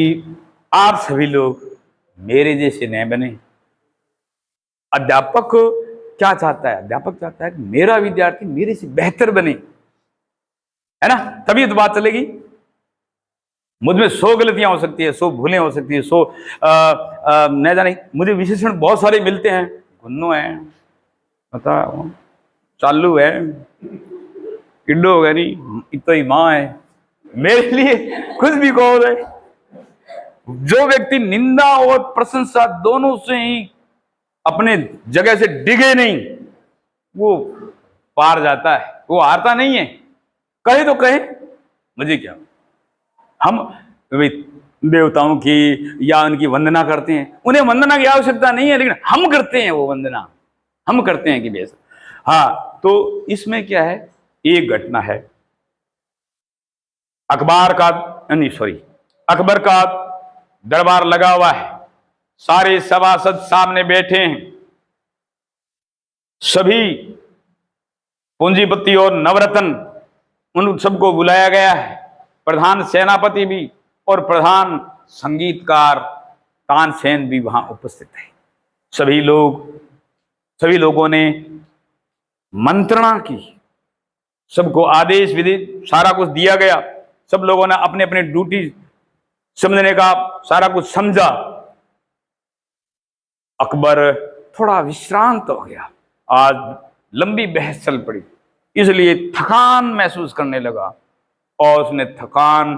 आप सभी लोग मेरे जैसे न बने। अध्यापक क्या चाहता है, अध्यापक चाहता है कि मेरा विद्यार्थी मेरे से बेहतर बने, है ना, तभी तो बात चलेगी। मुझमें 100 गलतियां हो सकती है, 100 भूलें हो सकती है, 100 न जाने मुझे विशेषण बहुत सारे मिलते हैं, गुन्नो है, पता चालू है, किड्डो हो गया, नहीं इतना ही माँ है, मेरे लिए कुछ भी कहो दे। जो व्यक्ति निंदा और प्रशंसा दोनों से ही अपने जगह से डिगे नहीं, वो पार जाता है, वो हारता नहीं है। कहे तो कहे, मुझे क्या, हम देवताओं की या उनकी वंदना करते हैं, उन्हें वंदना की आवश्यकता नहीं है, लेकिन हम करते हैं वो वंदना, हम करते हैं कि बेस। हाँ, तो इसमें क्या है, एक घटना है, अकबर का दरबार लगा हुआ है, सारे सभासद सामने बैठे हैं, सभी पूंजीपति और नवरत्न उन सबको बुलाया गया है, प्रधान सेनापति भी और प्रधान संगीतकार तानसेन भी वहां उपस्थित है। सभी लोग सभी लोगों ने मंत्रणा की, सबको आदेश विधि सारा कुछ दिया गया, सब लोगों ने अपने अपने ड्यूटी समझने का सारा कुछ समझा। अकबर थोड़ा विश्रांत हो गया, आज लंबी बहस चल पड़ी, इसलिए थकान महसूस करने लगा और उसने थकान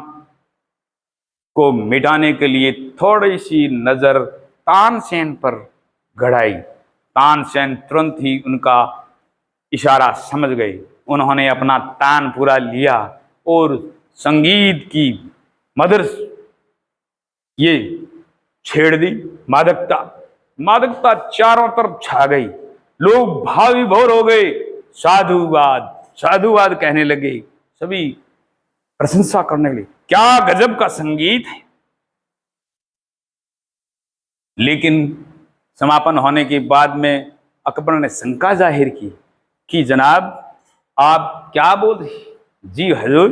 को मिटाने के लिए थोड़ी सी नजर तानसेन पर गड़ाई। तानसेन तुरंत ही उनका इशारा समझ गए, उन्होंने अपना तान पूरा लिया और संगीत की मधुर ये छेड़ दी। मादकता मादकता चारों तरफ छा गई, लोग भाव विभोर हो गए, साधुवाद साधुवाद कहने लगे, सभी प्रशंसा करने लगे, क्या गजब का संगीत है। लेकिन समापन होने के बाद में अकबर ने शंका जाहिर की कि जनाब आप क्या बोल रहे? जी हजूर,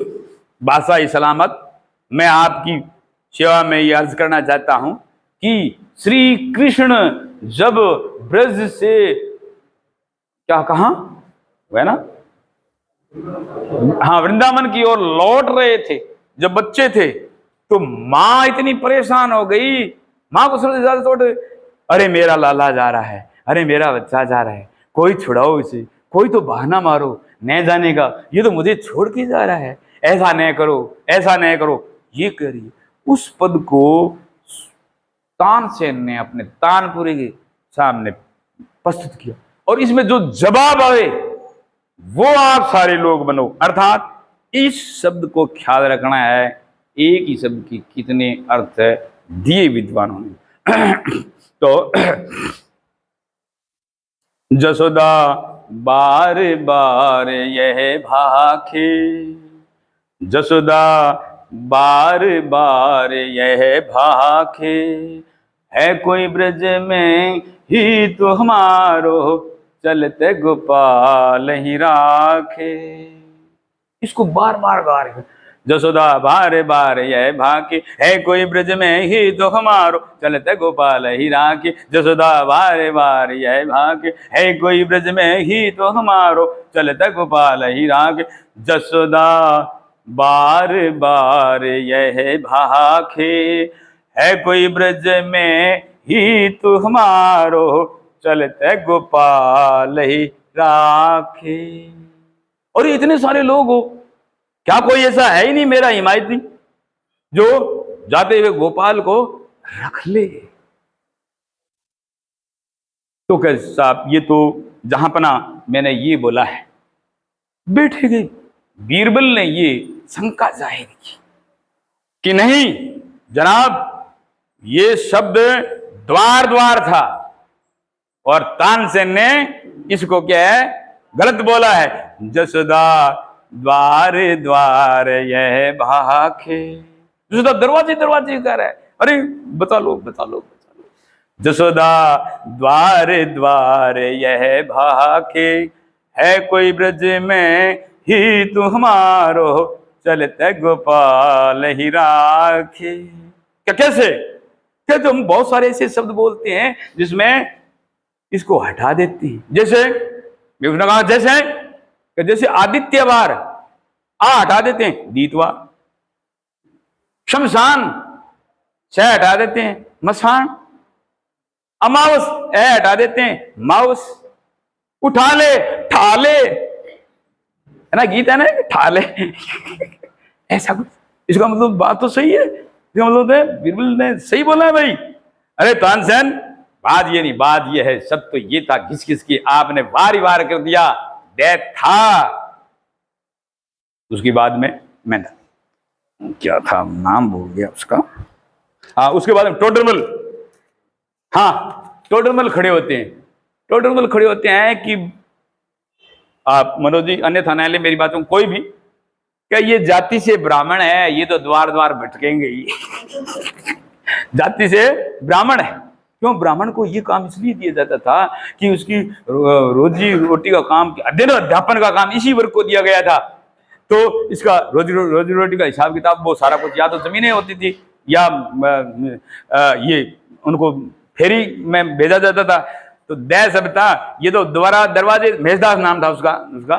बादशाह सलामत, मैं आपकी सेवा में ये अर्ज करना चाहता हूं कि श्री कृष्ण जब ब्रज से क्या कहा वह ना, हाँ, वृंदावन की ओर लौट रहे थे, जब बच्चे थे तो माँ इतनी परेशान हो गई, माँ को सबसे ज्यादा चोट, अरे मेरा लाला जा रहा है, अरे मेरा बच्चा जा रहा है, कोई छुड़ाओ इसे, कोई तो बहाना मारो, न जाने का ये तो मुझे छोड़ के जा रहा है, ऐसा न करो, ऐसा न करो, ये करिए। उस पद को तानसेन ने अपने तानपुरे के सामने प्रस्तुत किया और इसमें जो जवाब आए वो आप सारे लोग बनो। अर्थात इस शब्द को ख्याल रखना है, एक ही शब्द की कितने अर्थ दिए विद्वानों ने। तो जसोदा बार बार यह भाखे, जसोदा बार बार यह भाखे, है कोई ब्रज में ही तो हमारो, चलते गोपाल ही राखे। इसको बार बार गा रहे, जसोदा बार बार यह भाके, है कोई ब्रज में ही तो हमारो, चलते गोपाल ही राखे। जसोदा बार बार यह भाके, है कोई ब्रज में ही तो हमारो, चलते गोपाल ही राखे। जसोदा बार बार यह भाके, है कोई ब्रज में ही तो हमारो, चलते गोपाल ही राखे। और इतने सारे लोग हो, क्या कोई ऐसा है ही नहीं मेरा हिमायती जो जाते हुए गोपाल को रख ले? तो कह साहब ये तो जहांपना मैंने ये बोला है। बैठे गए, बीरबल ने ये शंका जाहिर की कि नहीं जनाब, ये शब्द द्वार द्वार था और तानसेन ने इसको क्या है गलत बोला है। जसोदा द्वार द्वार यह भाखे, जसोदा दरवाजे दरवाजे कर रहा है, अरे बता लो बता लो बता लो। जसोदा द्वार द्वार यह भाखे, है कोई ब्रज में ही तू हमारो, चलते गोपाल ही राखे। क्या कैसे? क्या तो हम बहुत सारे ऐसे शब्द बोलते हैं जिसमें इसको हटा देते हैं। जैसे उसने कहा जैसे आदित्यवार आ हटा देते हैं, दीतवार। शमशान से हटा देते हैं, मसान। अमावस ए हटा देते हैं, माउस। उठा ले ठाले, है ना, गीत है ना, ठाले। ऐसा कुछ, इसका मतलब बात तो सही है, इसका मतलब है बीरबल ने सही बोला है भाई। अरे तानसेन, बात ये नहीं, बात ये है, सब तो ये था घिस घिस की आपने वार वार कर दिया, दे था। उसके बाद में मैंने क्या था, नाम भूल गया उसका, हाँ, उसके बाद में टोडरमल, हाँ, टोडरमल खड़े होते हैं। टोडरमल खड़े होते हैं कि आप मनोज जी अन्यथा न ले मेरी बातों, कोई भी क्या ये जाति से ब्राह्मण है, ये तो द्वार द्वार भटकेंगे ही। जाति से ब्राह्मण है, क्यों? ब्राह्मण को ये काम इसलिए दिया जाता था कि उसकी रोजी रोटी का काम, अध्ययन अध्यापन का काम इसी वर्ग को दिया गया था। तो इसका रोजी रोटी का हिसाब किताब वो सारा कुछ या तो जमीनें होती थी या ये उनको फेरी में भेजा जाता था। तो दै सब था, ये तो द्वारा दरवाजे, महेशदास नाम था उसका,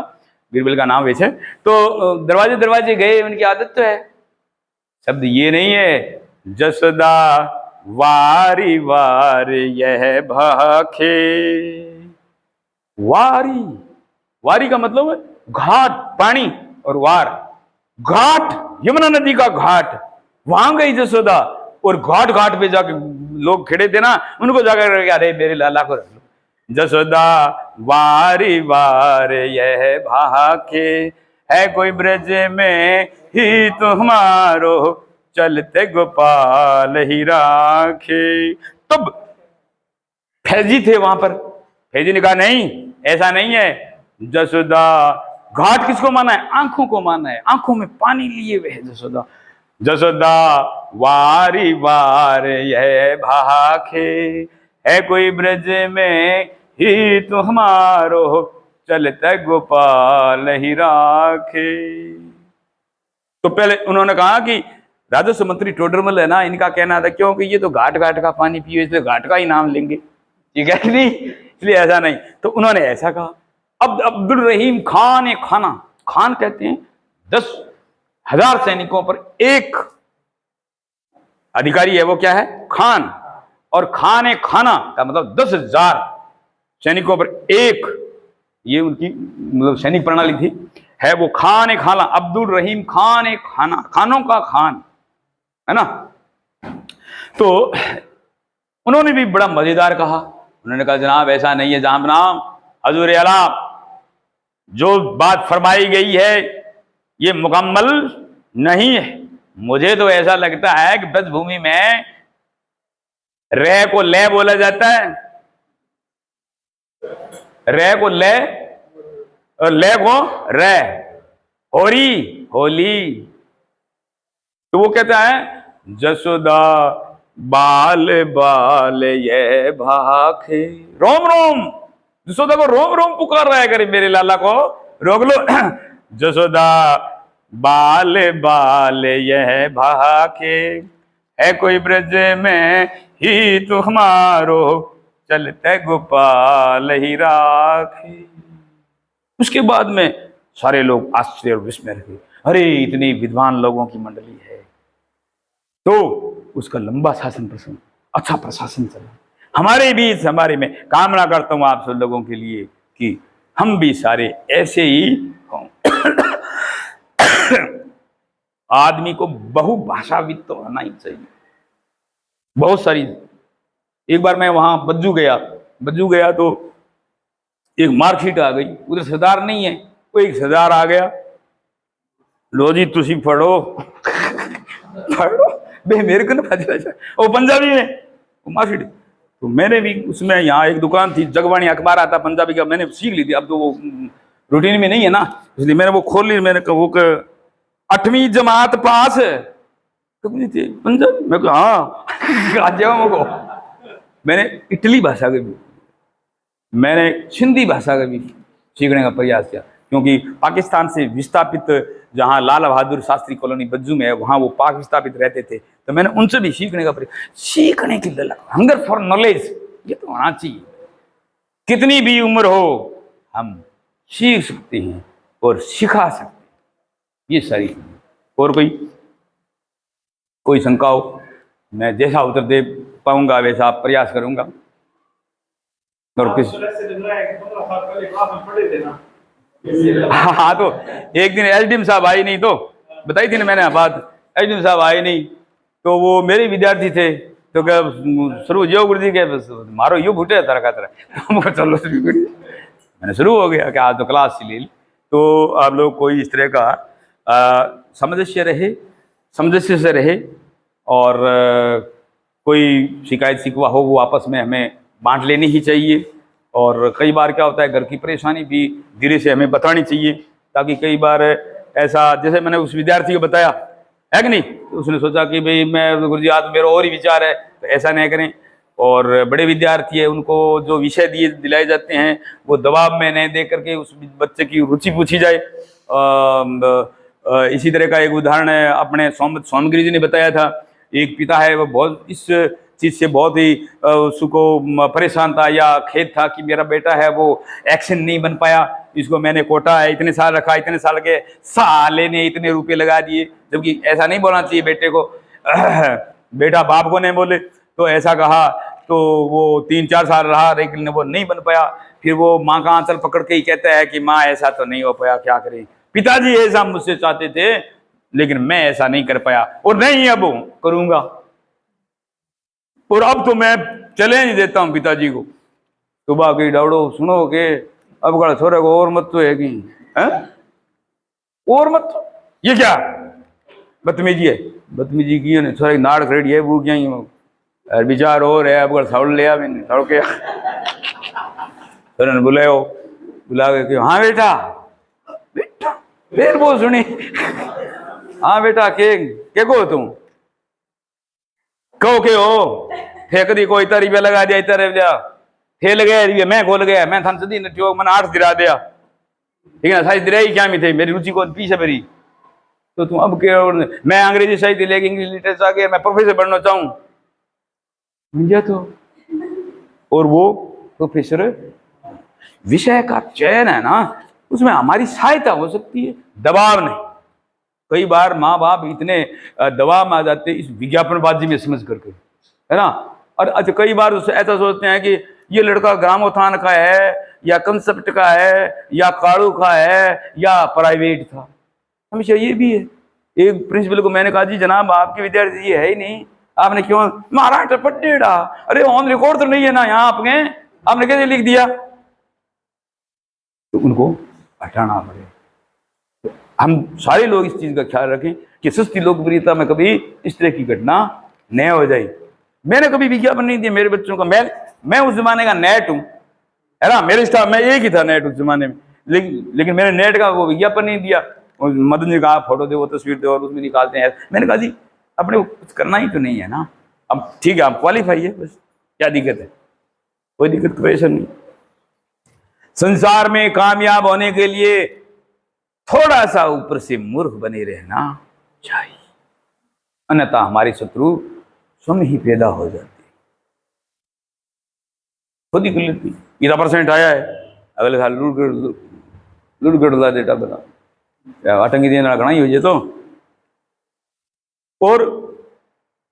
बीरबल का नाम वैसे। तो दरवाजे दरवाजे गए, उनकी आदत तो है। शब्द ये नहीं है जसोदा वारी वार यह भाखे। वारी, वारी का मतलब है घाट, पानी, और वार घाट, यमुना नदी का घाट, वहां गई जसोदा। और घाट घाट पे जाके लोग खड़े थे ना, उनको जाकर अरे मेरे लाला को रख लो। जसोदा वारी वार यह भाखे, है कोई ब्रज में ही तुम्हारो, चलते गोपाल ही राखे। तब फैजी थे वहां पर, फैजी ने कहा नहीं, ऐसा नहीं है। जसोदा, घाट किसको माना है? आंखों को माना है, आंखों में पानी लिए हुए है जसोदा। जसोदा वारी वार यह भाखे, है कोई ब्रज में ही तो हमारो, चलते गोपाल ही राखे। तो पहले उन्होंने कहा कि राजस्व मंत्री टोडरमल है ना, इनका कहना था क्योंकि ये तो घाट घाट का पानी पियो, इसलिए घाट का ही नाम लेंगे, ठीक है कि नहीं, इसलिए ऐसा नहीं। तो उन्होंने ऐसा कहा। अब अब्दुल रहीम खान, एक खाना, खान कहते हैं 10,000 सैनिकों पर एक अधिकारी है, वो क्या है? खान। और खान खाना का मतलब 10,000 सैनिकों पर एक, ये उनकी मतलब सैनिक प्रणाली थी, है वो खान खाना। अब्दुल रहीम खान खाना, खानों का खान, है ना। तो उन्होंने भी बड़ा मजेदार कहा। उन्होंने कहा जनाब ऐसा नहीं है जनाब, हजूर आला जो बात फरमाई गई है ये मुकम्मल नहीं है। मुझे तो ऐसा लगता है कि ब्रज भूमि में रे को ले बोला जाता है, रे को ले और ले को रे, होरी होली। तो वो कहता है जसोदा बाल बाल ये भाखे, रोम रोम, जसोदा को रोम रोम पुकार रहा है, करे मेरे लाला को रोक लो। जसोदा बाल बाल यह भाखे, है कोई ब्रज में ही तो हमारो, चलते गोपाल ही राखे। उसके बाद में सारे लोग आश्चर्य और विस्मय रहे, अरे इतनी विद्वान लोगों की मंडली है। तो उसका लंबा शासन प्रसंग, अच्छा प्रशासन चला। हमारे बीच, हमारे में कामना करता हूं आप सब लोगों के लिए कि हम भी सारे ऐसे ही हों। आदमी को बहुभाषाविद तो होना ही चाहिए, बहुत सारी। एक बार मैं वहां बज्जू गया तो एक मार्कशीट आ गई, उधर सरदार नहीं है, वो एक सरदार आ गया, लो जी तुसी पढ़ो। पढ़ो बे मेरे को ना, वो पंजाबी में वो मार्कशीट। तो मैंने भी उसमें, यहाँ एक दुकान थी जगबाणी अखबार आता पंजाबी का, मैंने सीख ली थी। अब तो वो रूटीन में नहीं है ना, इसलिए मैंने वो खोल ली। मैंने वो 8वीं जमात पास पंजाबी, मैं कहा हाँ। मैंने इटली भाषा का भी, मैंने सिंधी भाषा का भी सीखने का प्रयास किया, क्योंकि पाकिस्तान से विस्थापित जहाँ लाला बहादुर शास्त्री कॉलोनी बज्जू में है, वहाँ वो पाक विस्थापित रहते थे, तो मैंने उनसे भी सीखने का प्रयास। सीखने की ललक, हंगर फॉर नॉलेज, ये तो होना चाहिए। कितनी भी उम्र हो हम सीख सकते हैं और सिखा सकते हैं, ये सारी। और कोई शंका हो, मैं जैसा उत्तर दे पाऊंगा वैसा प्रयास करूंगा। और किस हाँ, तो एक दिन एसडीएम साहब आए नहीं, तो बताई थी ना मैंने बात, एसडीएम साहब आए नहीं, तो वो मेरे विद्यार्थी थे, तो क्या शुरू जो गुरु जी के बस मारो यो भूटे तरह का तरह। चलो मैंने शुरू हो गया कि आज तो क्लास ले ली। तो आप लोग कोई इस तरह का सामंजस्य से रहे, और कोई शिकायत शिकवा हो वो आपस में हमें बांट लेनी ही चाहिए। और कई बार क्या होता है, घर की परेशानी भी धीरे से हमें बतानी चाहिए, ताकि कई बार ऐसा, जैसे मैंने उस विद्यार्थी को बताया है कि नहीं, तो उसने सोचा कि भाई मैं गुरुजी आज मेरा और ही विचार है, तो ऐसा नहीं करें। और बड़े विद्यार्थी है, उनको जो विषय दिलाए जाते हैं वो दबाव में नहीं दे करके उस बच्चे की रुचि पूछी जाए। इसी तरह का एक उदाहरण है, अपने सोमगिरी जी ने बताया था। एक पिता है, वो बहुत इस चीज से बहुत ही उसको परेशान था या खेद था कि मेरा बेटा है वो एक्शन नहीं बन पाया, इसको मैंने कोटा है इतने साल रखा, इतने साल के साले ने इतने रुपए लगा दिए, जबकि ऐसा नहीं बोलना चाहिए बेटे को। बेटा बाप को नहीं बोले तो ऐसा कहा, तो वो 3-4 साल रहा लेकिन वो नहीं बन पाया। फिर वो माँ का आंचल पकड़ के ही कहता है कि माँ ऐसा तो नहीं हो पाया, क्या करें, पिताजी ऐसा मुझसे चाहते थे लेकिन मैं ऐसा नहीं कर पाया और नहीं अब करूंगा, और अब तो मैं चैलेंज देता हूं पिताजी को, सुबह की दौड़ो सुनो के अब गढ़ छोरे को और मत तो है कि और मत, ये क्या बदतमीजी है, बदतमीजी की ने छोरे नाड़ खड़ी है वो क्या ही विचार और है, अब गढ़ सड़ लिया मैंने सड़ के सर ने बुलायो, बुला के हाँ बेटा बेटा फिर वो सुनी, हाँ बेटा के को तुम कहो के हो फेंक दी कोई इतना रुपया लगा दिया, इतना रुपया फेल गया, मैं खोल गया, मैं थान सदी नटियो मैंने 8 दिरा दिया, ठीक है ना, साइज दिरा ही क्या में थे, मेरी रुचि को पीछे मेरी, तो तुम अब के मैं अंग्रेजी साहित्य लेके इंग्लिश लिटरेचर आ गया, मैं प्रोफेसर बनना चाहूँ मुझे तो, और वो प्रोफेसर विषय का चयन है ना उसमें हमारी सहायता हो सकती है, दबाव नहीं। कई बार माँ बाप इतने दबाव में आ जाते इस विज्ञापनबाजी में समझ करके, है ना, और अच्छा कई बार ऐसा सोचते हैं कि ये लड़का ग्रामोत्थान का है या कंसेप्ट का है या काड़ू का है या प्राइवेट था, हमेशा ये भी है। एक प्रिंसिपल को मैंने कहा जी जनाब आपके विद्यार्थी ये है ही नहीं, आपने क्यों महाराष्ट्र पट्टेड़ा, अरे ऑन रिकॉर्ड तो नहीं है ना यहाँ आपने कैसे लिख दिया, तो उनको हटाना पड़े। तो हम सारे लोग इस चीज का ख्याल रखें कि सस्ती लोकप्रियता में कभी इस तरह की घटना न हो जाए। मैंने कभी विज्ञापन नहीं दिया मेरे बच्चों का, मैं उस जमाने का नेट हूं, है ना, मेरे स्टाफ में एक ही था नेट उस जमाने में, लेकिन मैंने नेट का वो विज्ञापन नहीं दिया। मदन जी कहा फोटो दे वो तस्वीर दे और उसमें निकालते हैं, मैंने कहा जी अपने कुछ करना ही तो नहीं है ना, अब ठीक है आप क्वालिफाई है बस, क्या दिक्कत है, कोई दिक्कत परेशान नहीं। संसार में कामयाब होने के लिए थोड़ा सा ऊपर से मूर्ख बने रहना चाहिए, अन्यथा हमारे शत्रु स्वयं ही पैदा हो जाते, खुद ही कर लेती। 11% आया है अगले साल लूट कर डेटा बता आतंकी देना घना ही हो जाए तो, और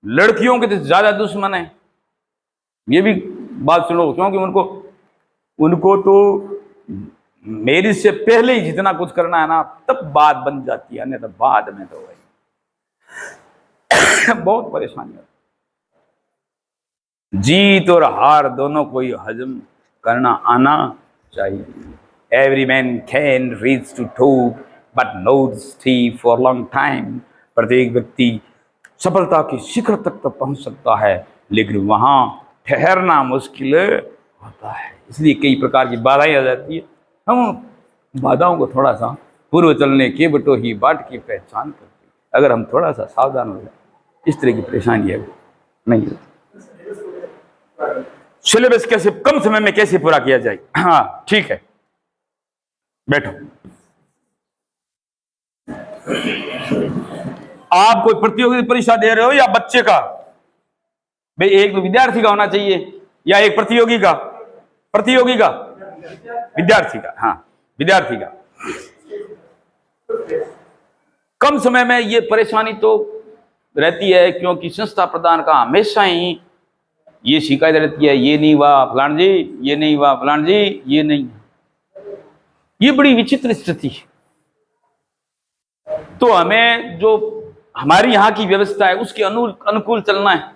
लड़कियों के तो ज्यादा दुश्मन है, ये भी बात सुनो, क्योंकि उनको तो मैरिज से पहले ही जितना कुछ करना है ना तब बात बन जाती है, नहीं तो बाद में तो वही बहुत परेशानी होती। जीत और हार दोनों को ही हजम करना आना चाहिए। Every man can reach to top but not stay for long time. प्रत्येक व्यक्ति सफलता के शिखर तक तो पहुंच सकता है लेकिन वहां ठहरना मुश्किल होता है, इसलिए कई प्रकार की बाधाएं आ जाती है। हम बाधाओं को थोड़ा सा पूर्व चलने के बटो ही बाट की पहचान करते, अगर हम थोड़ा सा सावधान हो जाए इस तरह की परेशानी है नहीं होती। सिलेबस कैसे कम समय में कैसे पूरा किया जाए, हाँ ठीक है बैठो। आप कोई प्रतियोगी परीक्षा दे रहे हो या बच्चे का, भाई एक तो विद्यार्थी का होना चाहिए या एक प्रतियोगी का विद्यार्थी का, हाँ विद्यार्थी का। कम समय में ये परेशानी तो रहती है क्योंकि संस्था प्रदान का हमेशा ही ये शिकायत रहती है, ये नहीं हुआ फलान जी, ये नहीं हुआ फलान जी, ये नहीं। ये बड़ी विचित्र स्थिति है। तो हमें जो हमारी यहाँ की व्यवस्था है उसके अनुकूल चलना है।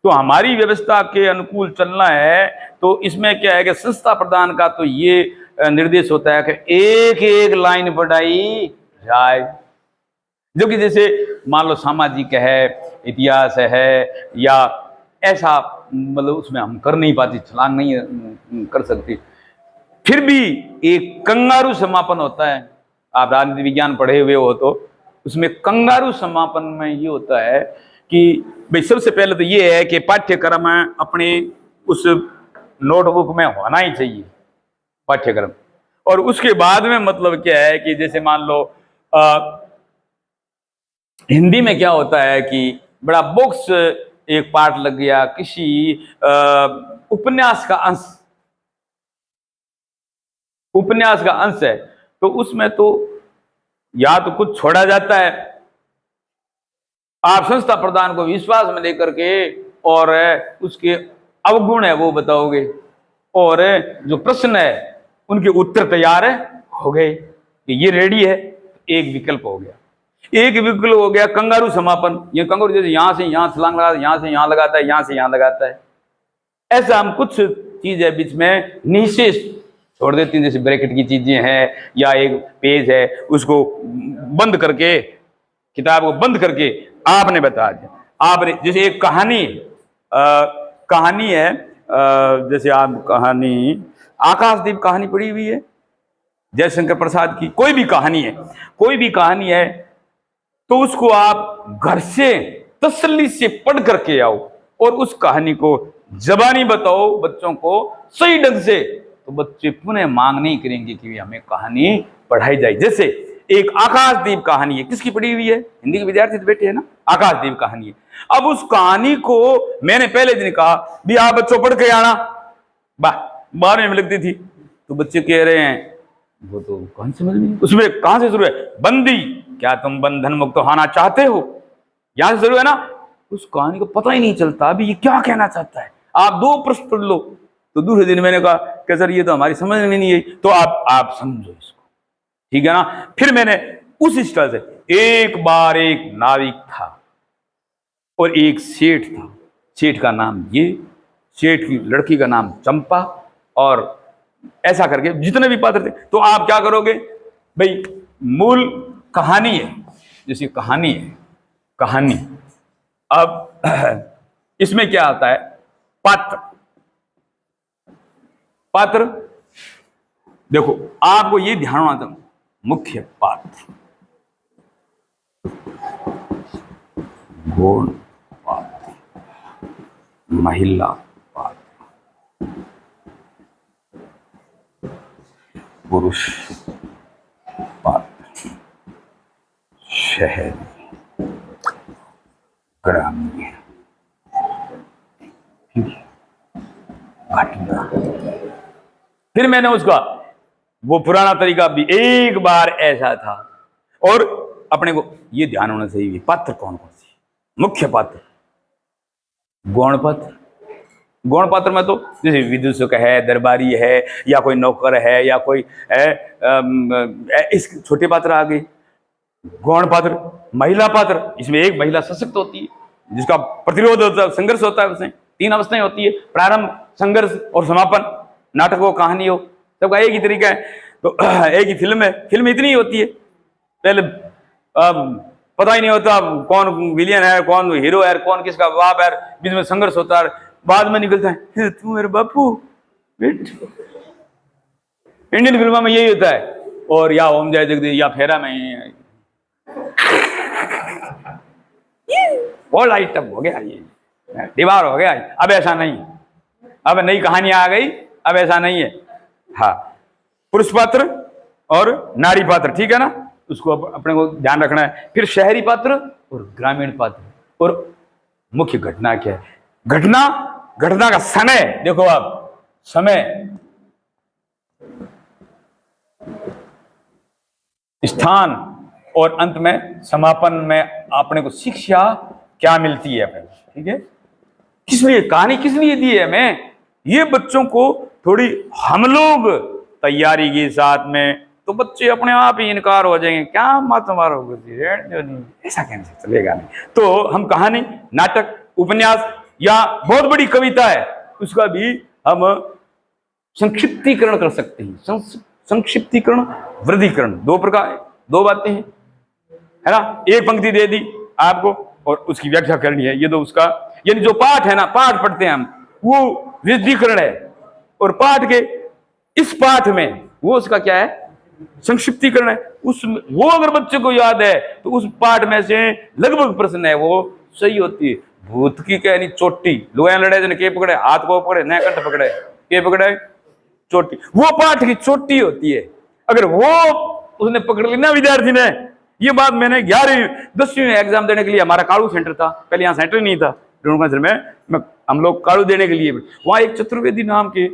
तो हमारी व्यवस्था के अनुकूल चलना है तो इसमें क्या है कि संस्था प्रदान का तो ये निर्देश होता है कि एक एक लाइन पढ़ाई जाए, जो कि जैसे मान लो सामाजिक है, इतिहास है या ऐसा, मतलब उसमें हम कर नहीं पाते, छलांग नहीं कर सकते, फिर भी एक कंगारू समापन होता है। आप राजनीति विज्ञान पढ़े हुए हो तो उसमें कंगारू समापन में ये होता है कि भाई सबसे पहले तो ये है कि पाठ्यक्रम अपने उस नोटबुक में होना ही चाहिए पाठ्यक्रम, और उसके बाद में मतलब क्या है कि जैसे मान लो हिंदी में क्या होता है कि बड़ा बॉक्स एक पाठ लग गया किसी उपन्यास का अंश, उपन्यास का अंश है, तो उसमें तो या तो कुछ छोड़ा जाता है, आप संस्था प्रधान को विश्वास में लेकर के और उसके अवगुण है वो बताओगे, और जो प्रश्न है उनके उत्तर तैयार है हो गए, ये रेडी है। एक विकल्प हो गया, एक विकल्प हो गया कंगारू समापन। ये कंगारू जैसे यहां से यहां छलांग लगाता है, यहां से यहां लगाता है, यहां से यहां लगाता है, ऐसा हम कुछ चीज है बीच में निशेष छोड़ देती हैं, जैसे ब्रैकेट की चीजें हैं या एक पेज है उसको बंद करके, किताब को बंद करके आपने बता दिया। आपने जैसे एक कहानी कहानी है, जैसे आप कहानी आकाशदीप कहानी पढ़ी हुई है जयशंकर प्रसाद की, कोई भी कहानी है, कोई भी कहानी है, तो उसको आप घर से तसल्ली से पढ़ करके आओ और उस कहानी को जबानी बताओ बच्चों को सही ढंग से, तो बच्चे पुनः मांग नहीं करेंगे कि हमें कहानी पढ़ाई जाए। जैसे एक आकाशदीप कहानी है, किसकी पढ़ी हुई है? हिंदी के विद्यार्थी तो बैठे हैं ना, आकाशदीप कहानी है। अब उस कहानी को मैंने पहले दिन कहा भी आप बच्चों पढ़ के आना, 12वीं में लगती थी, तो बच्चे कह रहे हैं वो तो कौन समझ में, उसमें कहां से शुरू है? बंदी, क्या तुम बंधन मुक्त होना चाहते हो, यहां से शुरू है ना। उस कहानी को पता ही नहीं चलता अभी ये क्या कहना चाहता है। आप 2 प्रश्न पढ़ लो, तो दूसरे दिन मैंने कहा कि सर ये तो हमारी समझ में नहीं आई, तो आप समझो इसको, ठीक है ना। फिर मैंने उस स्टाइल से, एक बार एक नाविक था और एक सेठ था, सेठ का नाम ये, सेठ की लड़की का नाम चंपा, और ऐसा करके जितने भी पात्र थे। तो आप क्या करोगे भाई, मूल कहानी है, जैसे कहानी है, कहानी, अब इसमें क्या आता है? पात्र, पात्र देखो आपको ये ध्यान होना था, मुख्य पात्र, गौण पात्र, महिला पात्र, पुरुष पात्र, शहरी, ग्रामीण, घटना। फिर मैंने उसका वो पुराना तरीका भी, एक बार ऐसा था, और अपने को ये ध्यान होना चाहिए पात्र कौन कौन सी, मुख्य पात्र, गौण पात्र। गौण पात्र में तो जैसे विदूषक है, दरबारी है, या कोई नौकर है, या कोई इस छोटे पात्र आ गए। गौण पात्र, महिला पात्र, इसमें एक महिला सशक्त होती है, जिसका प्रतिरोध होता है, संघर्ष होता है, उसमें 3 अवस्थाएं होती है, प्रारंभ, संघर्ष और समापन। नाटक हो, कहानी हो, सबका एक ही तरीका है। तो एक ही फिल्म है, फिल्म इतनी ही होती है, पहले पता ही नहीं होता कौन विलियन है, कौन हीरो है, कौन किसका बाप है, बीच में संघर्ष होता है, बाद में निकलता है तू मेरे बापू। इंडियन फिल्मों में यही होता है, और या ओम जय जगदीश या फेरा में ऑल आइटम हो गया, ये दीवार हो गया। अब ऐसा नहीं, अब नई कहानी आ गई, अब ऐसा नहीं है। हाँ, पुरुष पात्र और नारी पात्र, ठीक है ना, उसको अपने को ध्यान रखना है। फिर शहरी पात्र और ग्रामीण पात्र, और मुख्य घटना क्या है? घटना, घटना का समय देखो आप, समय, स्थान, और अंत में समापन में अपने को शिक्षा क्या मिलती है, ठीक है। किस लिए कहानी किस लिए दी है हमें? ये बच्चों को थोड़ी हम लोग तैयारी के साथ में, तो बच्चे अपने आप ही इनकार हो जाएंगे, क्या मत मारो ऐसा कहने से चलेगा नहीं। तो हम कहानी, नाटक, उपन्यास या बहुत बड़ी कविता है, उसका भी हम संक्षिप्तीकरण कर सकते हैं। संक्षिप्तीकरण, वृद्धिकरण, 2 प्रकार, 2 बातें हैं, है ना। एक पंक्ति दे दी आपको और उसकी व्याख्या करनी है, ये तो उसका, यानी जो पाठ है ना, पाठ पढ़ते हैं हम, वो वृद्धिकरण है, और पाठ के इस पाठ में वो उसका क्या है? संक्षिप्तीकरण है। उस वो अगर बच्चे को याद है तो उस पाठ में से लगभग प्रश्न है वो सही होती है। भूत की कहनी चोटी, लोया लड़े जने के पकड़े, हाथ को पकड़े, नया कंठ पकड़े, के पकड़े चोटी, वो पाठ की चोटी होती है। अगर वो उसने पकड़ ली ना विद्यार्थी ने, ये बात मैंने 11वीं 10वीं में एग्जाम देने के लिए, हमारा कालू सेंटर था, पहले यहाँ सेंटर नहीं था, में हम लोग काड़ू देने के लिए। वहाँ एक चतुर्वेदी नाम के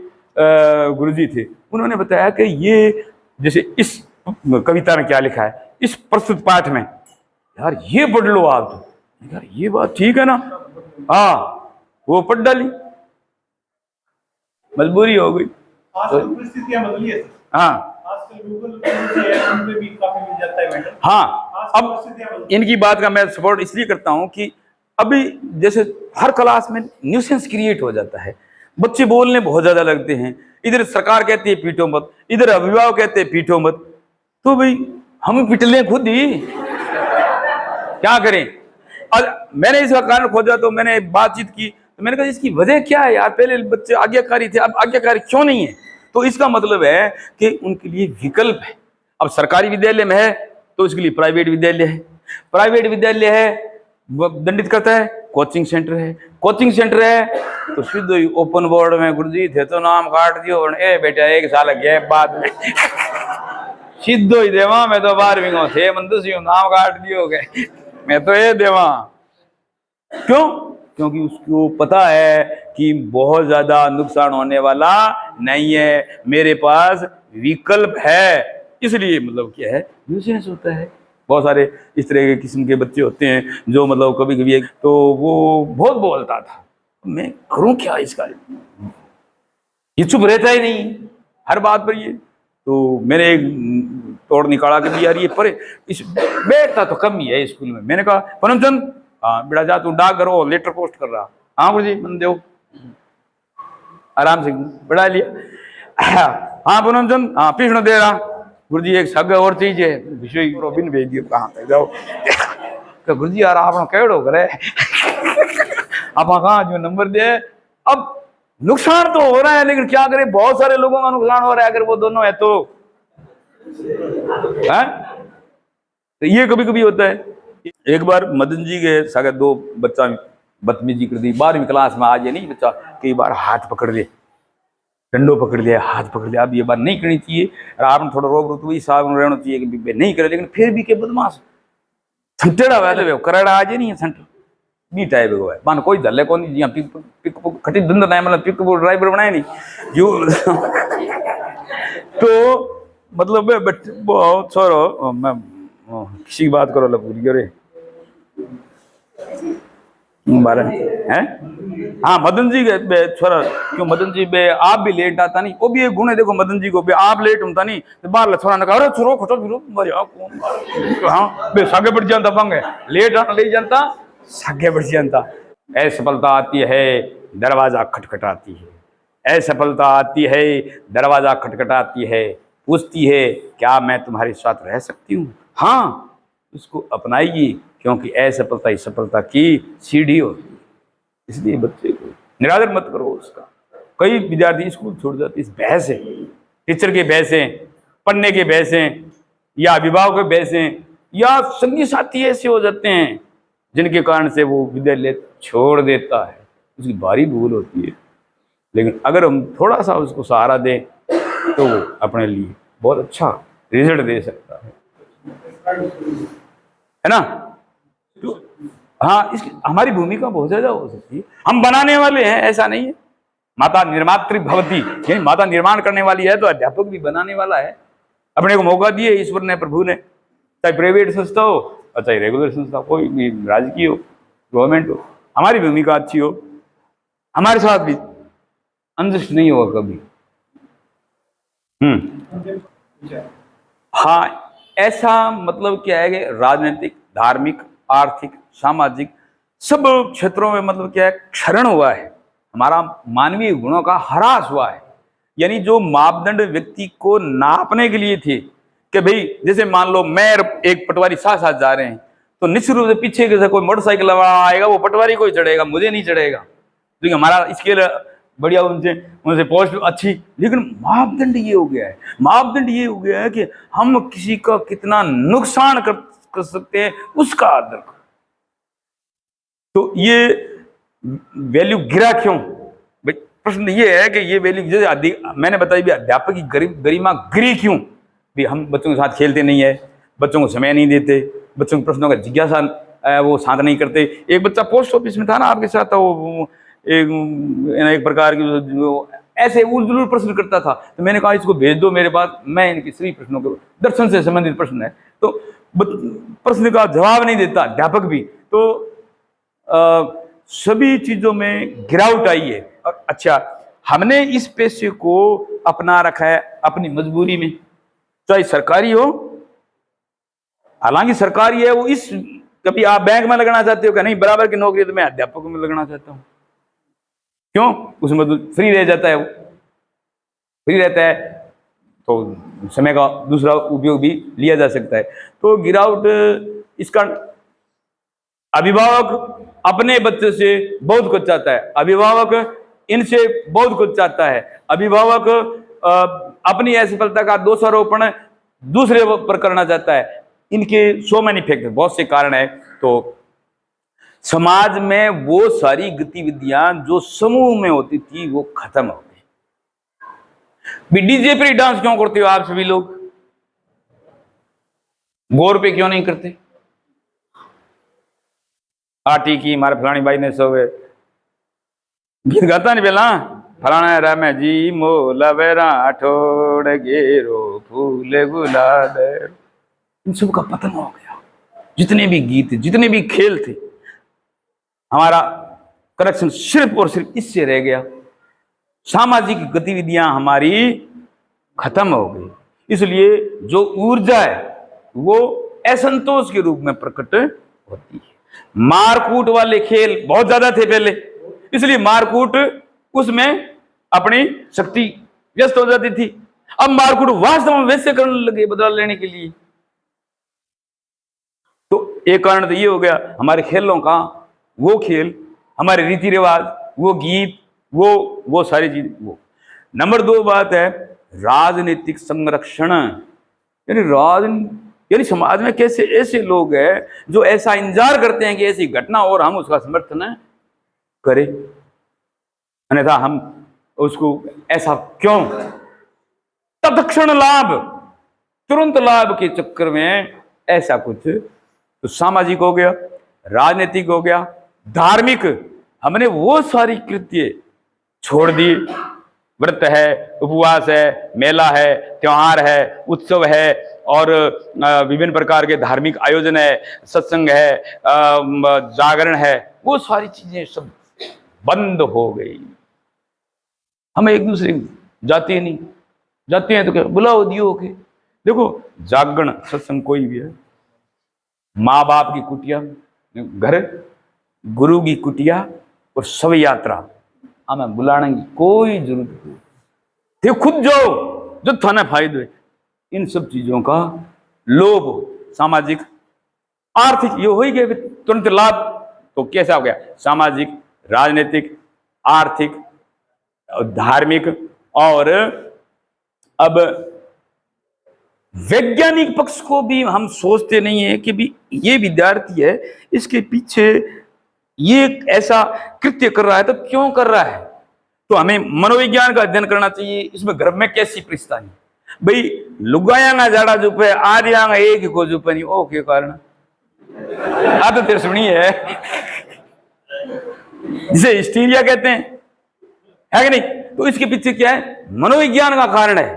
गुरुजी थे, उन्होंने बताया कि ये जैसे इस कविता में क्या लिखा है, इस प्रस्तुत पाठ में, यार ये पढ़ लो आप, तो यार ये बात ठीक है ना, हाँ वो पढ़ डाली, मजबूरी हो गई। परिस्थितियां बदली है। हाँ आजकल गूगल पे भी काफी मिल जाता है मैटर। हाँ, अब इनकी बात का मैं सपोर्ट इसलिए करता हूं कि अभी जैसे हर क्लास में न्यूसेंस क्रिएट हो जाता है, बच्चे बोलने बहुत ज्यादा लगते हैं, इधर सरकार कहती है पीटो मत, इधर अभिभावक कहते हैं पीटो मत, तो भाई हम पिट लें खुद ही, क्या करें। और मैंने इसका कारण खोजा, तो मैंने बातचीत की, तो मैंने कहा इसकी वजह क्या है यार, पहले बच्चे आज्ञाकारी थे, अब आज्ञाकारी क्यों नहीं है। तो इसका मतलब है कि उनके लिए विकल्प है। अब सरकारी विद्यालय में है तो उसके लिए प्राइवेट विद्यालय है, प्राइवेट विद्यालय है वो दंडित करता है, कोचिंग सेंटर है, कोचिंग सेंटर है तो सीधे ही ओपन बोर्ड में गुरुजी थे तो नाम काट दियो, ए बेटा 1 साल गैप बाद में सीधो ही देवा, मैं तो 12वीं को थे मंदसी नाम काट दियो गए, मैं तो ये देवा। क्यों? क्योंकि उसको पता है कि बहुत ज्यादा नुकसान होने वाला नहीं है, मेरे पास विकल्प है। इसलिए मतलब क्या है, न्यूसेंस होता है। बहुत सारे इस तरह के किस्म के बच्चे होते हैं जो मतलब कभी कभी, तो वो बहुत बोलता था, मैं करूं क्या इसका, ये चुप रहता ही नहीं हर बात पर ये। तो मैंने एक तोड़ निकाला कि यार ये परे इस बैठता तो कम ही है स्कूल में। मैंने कहा परमचंद, हाँ बेटा जा तू डाक करो, लेटर पोस्ट कर रहा, हाँ गुरु जी मन दो, आराम से बढ़ा लिया। हाँ पूनमचंद, हाँ पीछे दे रहा गुरु जी, एक सग और चीज है, विषय बिन भेज दियो, कहाँ तक जाओ। तो गुरु जी यार आप कैडो करे आप कहाँ जो नंबर दे। अब नुकसान तो हो रहा है, लेकिन क्या करे, बहुत सारे लोगों का नुकसान हो रहा है अगर वो दोनों है तो, है? तो ये कभी कभी होता है। एक बार मदन जी के सागर 2 बच्चा बदतमीजी कर दी, 12वीं क्लास में, आज ये नहीं बच्चा कई बार हाथ पकड़ ले, डंडो पकड़ लिया, हाथ पकड़ लिया। अब ये बात नहीं करनी चाहिए और आपने थोड़ा रोक तो वही साहब रहना चाहिए कि नहीं करे, लेकिन फिर भी के बदमाश संटेड़ा वाले कराड़ा आज नहीं है, संट बी टाइप है मान कोई दल्ले कौन जी पिक पिक खटी धंधा नहीं, मतलब पिक ड्राइवर बनाए नहीं जो तो मतलब बहुत छोरो, मैं किसी की बात करो लपूरी करे बारे हैं। हाँ मदन जी के छोरा, क्यों मदन जी बे आप भी लेट आता नहीं, वो भी एक गुण है देखो मदन जी को, बे आप लेट होता नहीं तो बाहर छोरा ने कहा अरे छोरो खटो फिरो, हाँ बे सागे बढ़ जाता पंगे, लेट आना ले जाता सागे बढ़ जाता। असफलता आती है दरवाजा खटखटाती है, असफलता आती है दरवाजा खटखटाती है, पूछती है क्या मैं तुम्हारे साथ रह सकती हूँ, हाँ उसको अपनाइए क्योंकि असफलता ही सफलता की सीढ़ी होती है। इसलिए बच्चे को निरादर मत करो उसका। कई विद्यार्थी स्कूल छोड़ जाते इस बहस से, टीचर के बहस से, पढ़ने के बहस से, या अभिभावक के बहस से, या संगी साथी ऐसे हो जाते हैं जिनके कारण से वो विद्यालय छोड़ देता है। उसकी भारी भूल होती है, लेकिन अगर हम थोड़ा सा उसको सहारा दें तो वो अपने लिए बहुत अच्छा रिजल्ट दे सकता है ना। तो हाँ इसकी हमारी भूमिका बहुत ज्यादा हो सकती है, हम बनाने वाले हैं ऐसा नहीं है। माता निर्मात्री भवती, यानी माता निर्माण करने वाली है तो अध्यापक भी बनाने वाला है। अपने को मौका दिए ईश्वर ने, प्रभु ने, चाहे प्राइवेट संस्था हो और चाहे रेगुलर संस्था, कोई भी राजकीय हो, गवर्नमेंट हो, हमारी भूमिका अच्छी हो, हमारे साथ भी अनजस्ट नहीं होगा कभी। हाँ ऐसा मतलब क्या है कि राजनीतिक, धार्मिक, आर्थिक, सामाजिक सब क्षेत्रों में मतलब क्या है क्षरण हुआ है, हमारा मानवीय गुणों का ह्रास हुआ है। यानी जो मापदंड व्यक्ति को नापने के लिए थे कि भाई जैसे मान लो मैं एक पटवारी साथ साथ जा रहे हैं तो निश्चित रूप से पीछे से कोई मोटरसाइकिल आएगा वो पटवारी को ही चढ़ेगा, मुझे नहीं चढ़ेगा, क्योंकि हमारा स्केल बढ़िया, उनसे पोस्ट अच्छी। लेकिन मापदंड ये हो गया है, मापदंड ये हो गया है कि हम किसी का कितना नुकसान कर सकते हैं उसका आदर करो। तो ये वैल्यू गिरा क्यों? प्रश्न ये है कि ये वैल्यू जैसे मैंने बताया भी अध्यापक की गरिमा गिरी क्यों? भी हम बच्चों के साथ खेलते नहीं है, बच्चों को समय नहीं देते, बच्चों के प्रश्नों का जिज्ञासा वो शांत नहीं करते। एक बच्चा पोस्ट ऑफिस में था ना आपके साथ, वो एक प्रकार की ऐसे उलझुल प्रश्न करता था, तो मैंने कहा इसको भेज दो मेरे पास, मैं इनके सभी प्रश्नों को, दर्शन से संबंधित प्रश्न है, तो प्रश्न का जवाब नहीं देता अध्यापक भी। तो सभी चीजों में गिरावट आई है। और अच्छा, हमने इस पेशे को अपना रखा है अपनी मजबूरी में, चाहे सरकारी हो, हालांकि सरकारी है वो, इस कभी आप बैंक में लगना चाहते हो कि नहीं बराबर की नौकरी, तो मैं अध्यापक में लगना चाहता हूं। क्यों? उसमें तो फ्री रह जाता है, वो फ्री रहता है तो समय का दूसरा उपयोग भी लिया जा सकता है। तो गिरावट इसका, अभिभावक अपने बच्चे से बहुत कुछ चाहता है, अभिभावक इनसे बहुत कुछ चाहता है, अभिभावक अपनी असफलता का दोषारोपण दूसरे पर करना चाहता है। इनके सो मैनी फैक्टर, बहुत से कारण है। तो समाज में वो सारी गतिविधियां जो समूह में होती थी वो खत्म हो गई। डीजे पर डांस क्यों करते हो आप सभी लोग? गौर पे क्यों नहीं करते? आटी की मारे फलानी बाई ने सब गीत गाता नहीं पहला, फलाना राम जी मोला बेरा ठोड़ गेरो फूले गुलाब, इन सब का पतन हो गया। जितने भी गीत, जितने भी खेल थे, हमारा कनेक्शन सिर्फ और सिर्फ इससे रह गया। सामाजिक गतिविधियां हमारी खत्म हो गई। इसलिए जो ऊर्जा है वो असंतोष के रूप में प्रकट होती है। मारकूट वाले खेल बहुत ज्यादा थे पहले, इसलिए मारकूट उसमें अपनी शक्ति व्यस्त हो जाती थी। अब मारकूट वास्तव में वैसे करने लगे बदला लेने के लिए। तो एक कारण तो ये हो गया हमारे खेलों का, वो खेल, हमारे रीति रिवाज, वो गीत, वो सारी चीज। वो नंबर 2 बात है राजनीतिक संरक्षण। यानी समाज में कैसे ऐसे लोग हैं जो ऐसा इंतजार करते हैं कि ऐसी घटना और हम उसका समर्थन करें, अन्यथा हम उसको ऐसा क्यों, तत्क्षण लाभ, तुरंत लाभ के चक्कर में ऐसा कुछ। तो सामाजिक हो गया, राजनीतिक हो गया, धार्मिक, हमने वो सारी कृत्य छोड़ दिए। व्रत है, उपवास है, मेला है, त्योहार है, उत्सव है, और विभिन्न प्रकार के धार्मिक आयोजन है, सत्संग है, जागरण है, वो सारी चीजें सब बंद हो गई। हम एक दूसरे जाते नहीं, जाते हैं तो क्या बुलाओ दियो के। देखो जागरण सत्संग कोई भी है, माँ बाप की कुटिया घर, गुरु की कुटिया और सब यात्रा, हमें बुलाने की कोई जरूरत नहीं। थे खुद जाओ जो थाना फायदे। इन सब चीजों का लोभ, सामाजिक आर्थिक, ये हो ही गए तुरंत लाभ। तो कैसा हो गया? सामाजिक, राजनीतिक, आर्थिक, धार्मिक, और अब वैज्ञानिक पक्ष को भी हम सोचते नहीं है कि भी ये विद्यार्थी है, इसके पीछे ये ऐसा कृत्य कर रहा है तो क्यों कर रहा है। तो हमें मनोविज्ञान का अध्ययन करना चाहिए, इसमें गर्भ में कैसी परिस्थिति भाई। लुगाया ना जाड़ा जुपे आज यहाँ एक को जुपे नहीं, ओ के कारण आ तो तेरे सुनी है जिसे हिस्टीरिया कहते हैं, है कि नहीं। तो इसके पीछे क्या है? मनोविज्ञान का कारण है।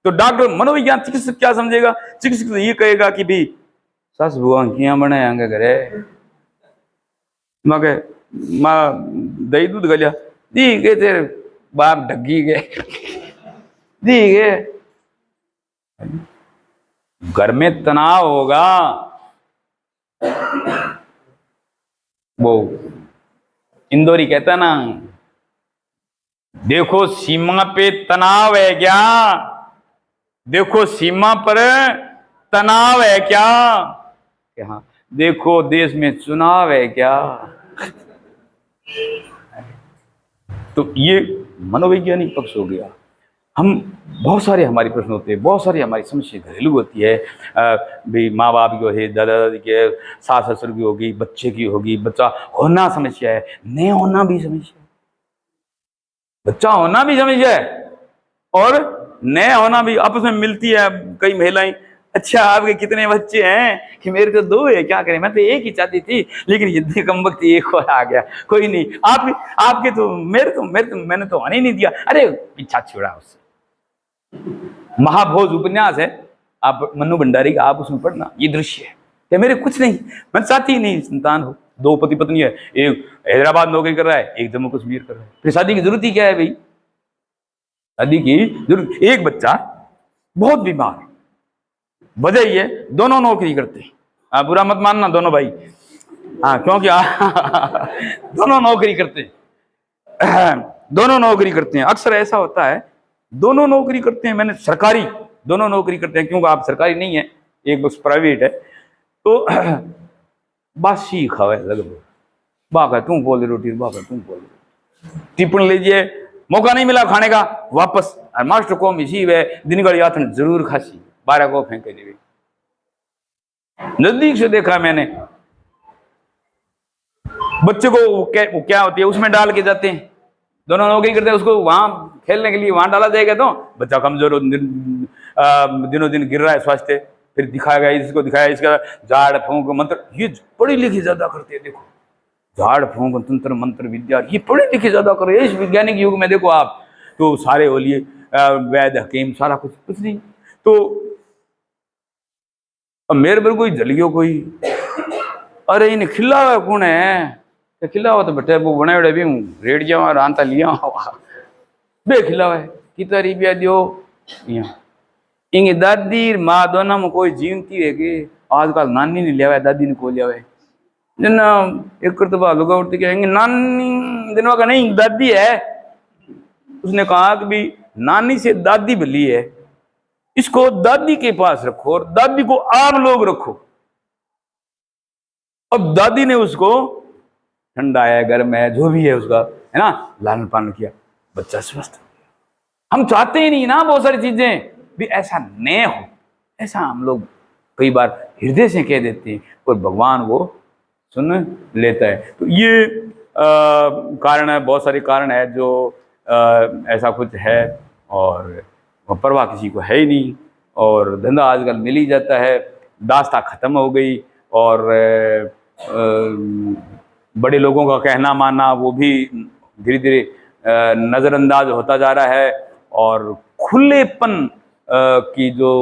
तो डॉक्टर, मनोविज्ञान चिकित्सक क्या समझेगा? चिकित्सक तो ये कहेगा कि भी सस बुआ किया बनाएंगे घरे, मगे माँ दही दूध गलिया दी गए, तेरे बाप ढगी गए दी गए। घर में तनाव होगा, वो इंदौरी कहता ना, देखो सीमा पे तनाव है क्या, देखो सीमा पर तनाव है क्या, हाँ देखो देश में चुनाव है क्या। तो ये मनोवैज्ञानिक पक्ष हो गया। हम बहुत सारे हमारे प्रश्न होते हैं, बहुत सारी हमारी समस्या घरेलू होती है। भाई माँ बाप की होगी, दादा दादी की, सास ससुर की होगी, बच्चे की होगी, बच्चा होना समस्या है, नहीं होना भी समस्या है, बच्चा होना भी समस्या है और नया होना भी। आपस में मिलती है कई महिलाएं, अच्छा आपके कितने बच्चे हैं? कि मेरे तो 2 है, क्या करें, मैं तो एक ही चाहती थी, लेकिन इतनी कम वक्त एक और आ गया। कोई नहीं, आपके तो मैंने तो आने ही नहीं दिया। अरे पीछा छोड़ा उससे। महाभोज उपन्यास है, आप मन्नू भंडारी का, आप उसमें पढ़ना, ये दृश्य है कि मेरे कुछ नहीं, मैं चाहती ही नहीं संतान हो। 2 पति पत्नी है, एक हैदराबाद नौकरी कर रहा है, एक जम्मू कश्मीर कर रहा है, फिर शादी की जरूरत ही क्या है भाई? शादी की जरूरत, एक बच्चा बहुत बीमार, वजह ये दोनों नौकरी करते हैं। आप बुरा मत मानना दोनों भाई, हाँ, क्योंकि दोनों नौकरी करते हैं, दोनों नौकरी करते हैं। अक्सर ऐसा होता है, दोनों नौकरी करते हैं, मैंने सरकारी, दोनों नौकरी करते हैं, क्योंकि आप सरकारी नहीं है, एक बस प्राइवेट है, तो बासी खावे लगभग, बाका तू बोल रोटी, बाका तू बोल, टिप्पण लीजिए, मौका नहीं मिला खाने का, वापस मास्टर को मिसी वे दिन गढ़ यातन जरूर खासी, 12 को फेंके देवी। नजदीक से देखा मैंने, बच्चे को वो क्या होती है उसमें डाल के जाते हैं, दोनों नौकरी करते हैं, उसको वहां खेलने के लिए वहां डाला जाएगा तो बच्चा कमजोर दिनों दिन गिर रहा है स्वास्थ्य, फिर दिखाएगा, इसको दिखाया, इसका झाड़ फूंक मंत्र, ये पढ़ी लिखी ज्यादा करते हैं। देखो झाड़ फूंक तंत्र मंत्र विद्या, ये पढ़े लिखे ज्यादा कर रहे हैं इस वैज्ञानिक युग में। देखो आप तो सारे बोलिए वैद हकीम सारा कुछ नहीं, तो अब मेरे पर कोई जलियो कोई, अरे इन्हें खिला हुआ कौन है, खिला हुआ तो बटे वो बने बड़े भी रेट जाओ रानता लिया बे खिला हुआ है कितना रुपया दियो, इंगे दादी माँ दोनों में कोई जीवती है कि आजकल नानी ने लिया हुआ है, दादी ने को लिया हुआ है, जना एक करतबा लोग उठते कहेंगे नानी दिनों का नहीं दादी है। उसने कहा कि भी नानी से दादी भली है, इसको दादी के पास रखो और दादी को आप लोग रखो। अब दादी ने उसको ठंडा है गर्म है जो भी है उसका है ना लालन पालन किया, बच्चा स्वस्थ हो गया। हम चाहते ही नहीं ना बहुत सारी चीजें भी ऐसा न हो, ऐसा हम लोग कई बार हृदय से कह देते हैं और भगवान वो सुन लेता है। तो ये कारण है, बहुत सारे कारण है जो ऐसा कुछ है और परवाह किसी को है ही नहीं, और धंधा आजकल मिल ही जाता है, दास्ता खत्म हो गई, और बड़े लोगों का कहना मानना वो भी धीरे धीरे नज़रअंदाज होता जा रहा है, और खुलेपन की जो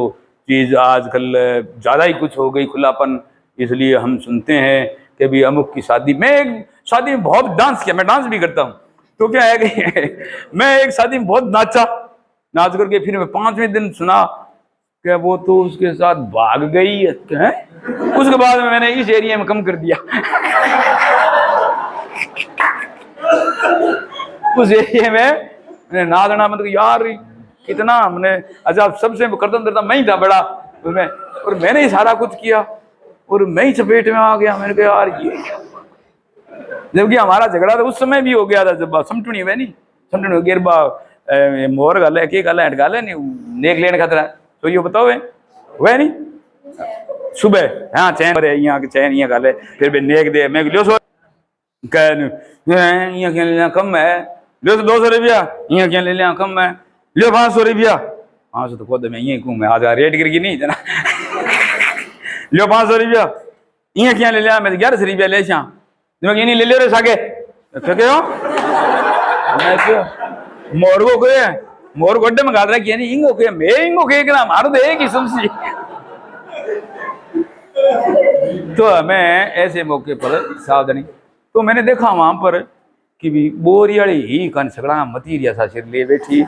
चीज़ आजकल ज़्यादा ही कुछ हो गई, खुलापन। इसलिए हम सुनते हैं कि भी अमुक की शादी, मैं एक शादी में बहुत डांस किया, मैं डांस भी करता हूँ, तो क्या है कि मैं एक शादी में बहुत नाच करके फिर मैं 5वें दिन सुना कि वो तो उसके साथ भाग गई है। उसके बाद में मैंने इस एरिया में कम कर दिया उस एरिया में मैंने नाचना, मतलब यार कितना हमने अच्छा सबसे करदम दर्दा मैं ही था बड़ा उसमें, और मैंने ही सारा कुछ किया और मैं ही चपेट में आ गया। मैंने कहा यार ये क्या, जबकि हमारा झगड़ा तो उस समय भी हो गया था जब समटुनी में नहीं समटुनी गिरबा मोर गाले के गाले हट गाले नहीं नेक लेने खतरा, तो ये बताओ वह नहीं सुबह हाँ चैन अरे यहाँ के चैन यहाँ गाले फिर भी नेक दे मैं लियो सो यहाँ क्या ले कम है लियो 200 रुपया, यहाँ क्या ले लिया कम है लियो 500 रुपया, 500 तो खुद मैं यहीं घूम मैं आज रेट गिर गई नहीं जना लियो 500 रुपया, यहाँ क्या ले लिया मैं 1100 रुपया ले श्याम ये नहीं ले लियो रे सागे मोर को कोई मोर गोड्डे में गाल रहा कि नहीं इंगो के मैं इंगो के ना मार दे कि समझी। तो हमें ऐसे मौके पर सावधानी, तो मैंने देखा वहां पर कि भी बोरियाड़ी ही कन सगड़ा मतीरिया सा सिर ले बैठी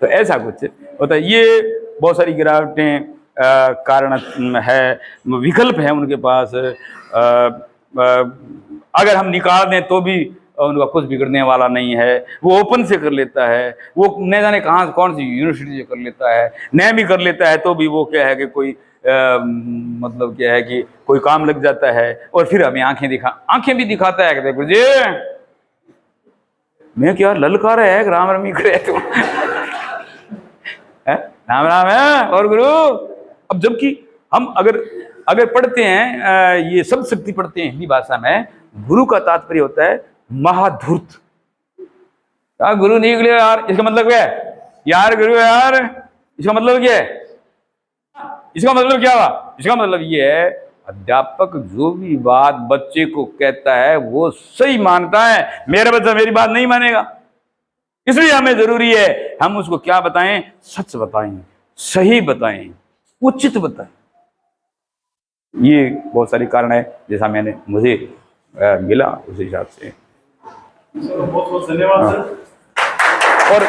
तो ऐसा कुछ होता है। ये बहुत सारी गिरावटें कारण है, विकल्प है उनके पास, अगर हम निकाल दें तो भी उनका कुछ बिगड़ने वाला नहीं है। वो ओपन से कर लेता है, वो न जाने कहाँ कौन सी यूनिवर्सिटी से कर लेता है, न भी कर लेता है तो भी वो क्या है कि कोई मतलब क्या है कि कोई काम लग जाता है और फिर हमें आंखें भी दिखाता है कि देखो जी मैं क्या ललकार है राम रमी करे तुम राम राम है और गुरु। अब जबकि हम अगर पढ़ते हैं ये सब शक्ति पढ़ते हैं हिंदी भाषा में, गुरु का तात्पर्य होता है महाधूर्त। गुरु निकले यार इसका मतलब क्या है यार करो यार, इसका मतलब क्या है? इसका मतलब क्या हुआ? इसका मतलब ये है अध्यापक जो भी बात बच्चे को कहता है वो सही मानता है, मेरा बच्चा मेरी बात नहीं मानेगा, इसलिए हमें जरूरी है हम उसको क्या बताएं? सच बताएं, सही बताएं, उचित बताएं। ये बहुत सारे कारण है, जैसा मुझे मिला उस हिसाब से। बहुत बहुत धन्यवाद सर। और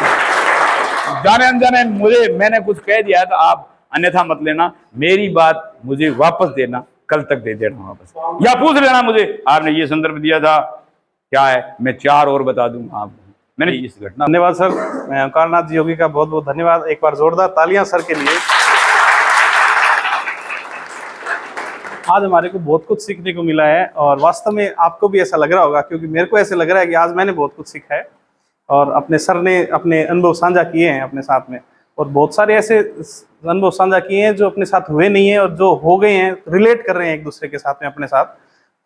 जाने अनजाने मैंने कुछ कह दिया तो आप अन्यथा मत लेना, मेरी बात मुझे वापस देना, कल तक दे देना वापस, या पूछ लेना मुझे आपने ये संदर्भ दिया था क्या है, मैं 4 और बता दूंगा आपको मैंने इस घटना। धन्यवाद सर, मैं ओंकारनाथ जी योगी का बहुत बहुत धन्यवाद। एक बार जोरदार तालियां सर के लिए। आज हमारे को बहुत कुछ सीखने को मिला है और वास्तव में आपको भी ऐसा लग रहा होगा, क्योंकि मेरे को ऐसे लग रहा है कि आज मैंने बहुत कुछ सीखा है और अपने सर ने अपने अनुभव साझा किए हैं अपने साथ में, और बहुत सारे ऐसे अनुभव साझा किए हैं जो अपने साथ हुए नहीं हैं और जो हो गए हैं, रिलेट कर रहे हैं एक दूसरे के साथ में अपने साथ।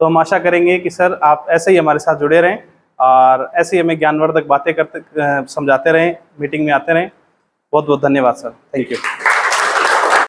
तो हम आशा करेंगे कि सर आप ऐसे ही हमारे साथ जुड़े रहें और ऐसे ही हमें ज्ञानवर्धक बातें करते समझाते रहें, मीटिंग में आते रहें। बहुत बहुत धन्यवाद सर, थैंक यू।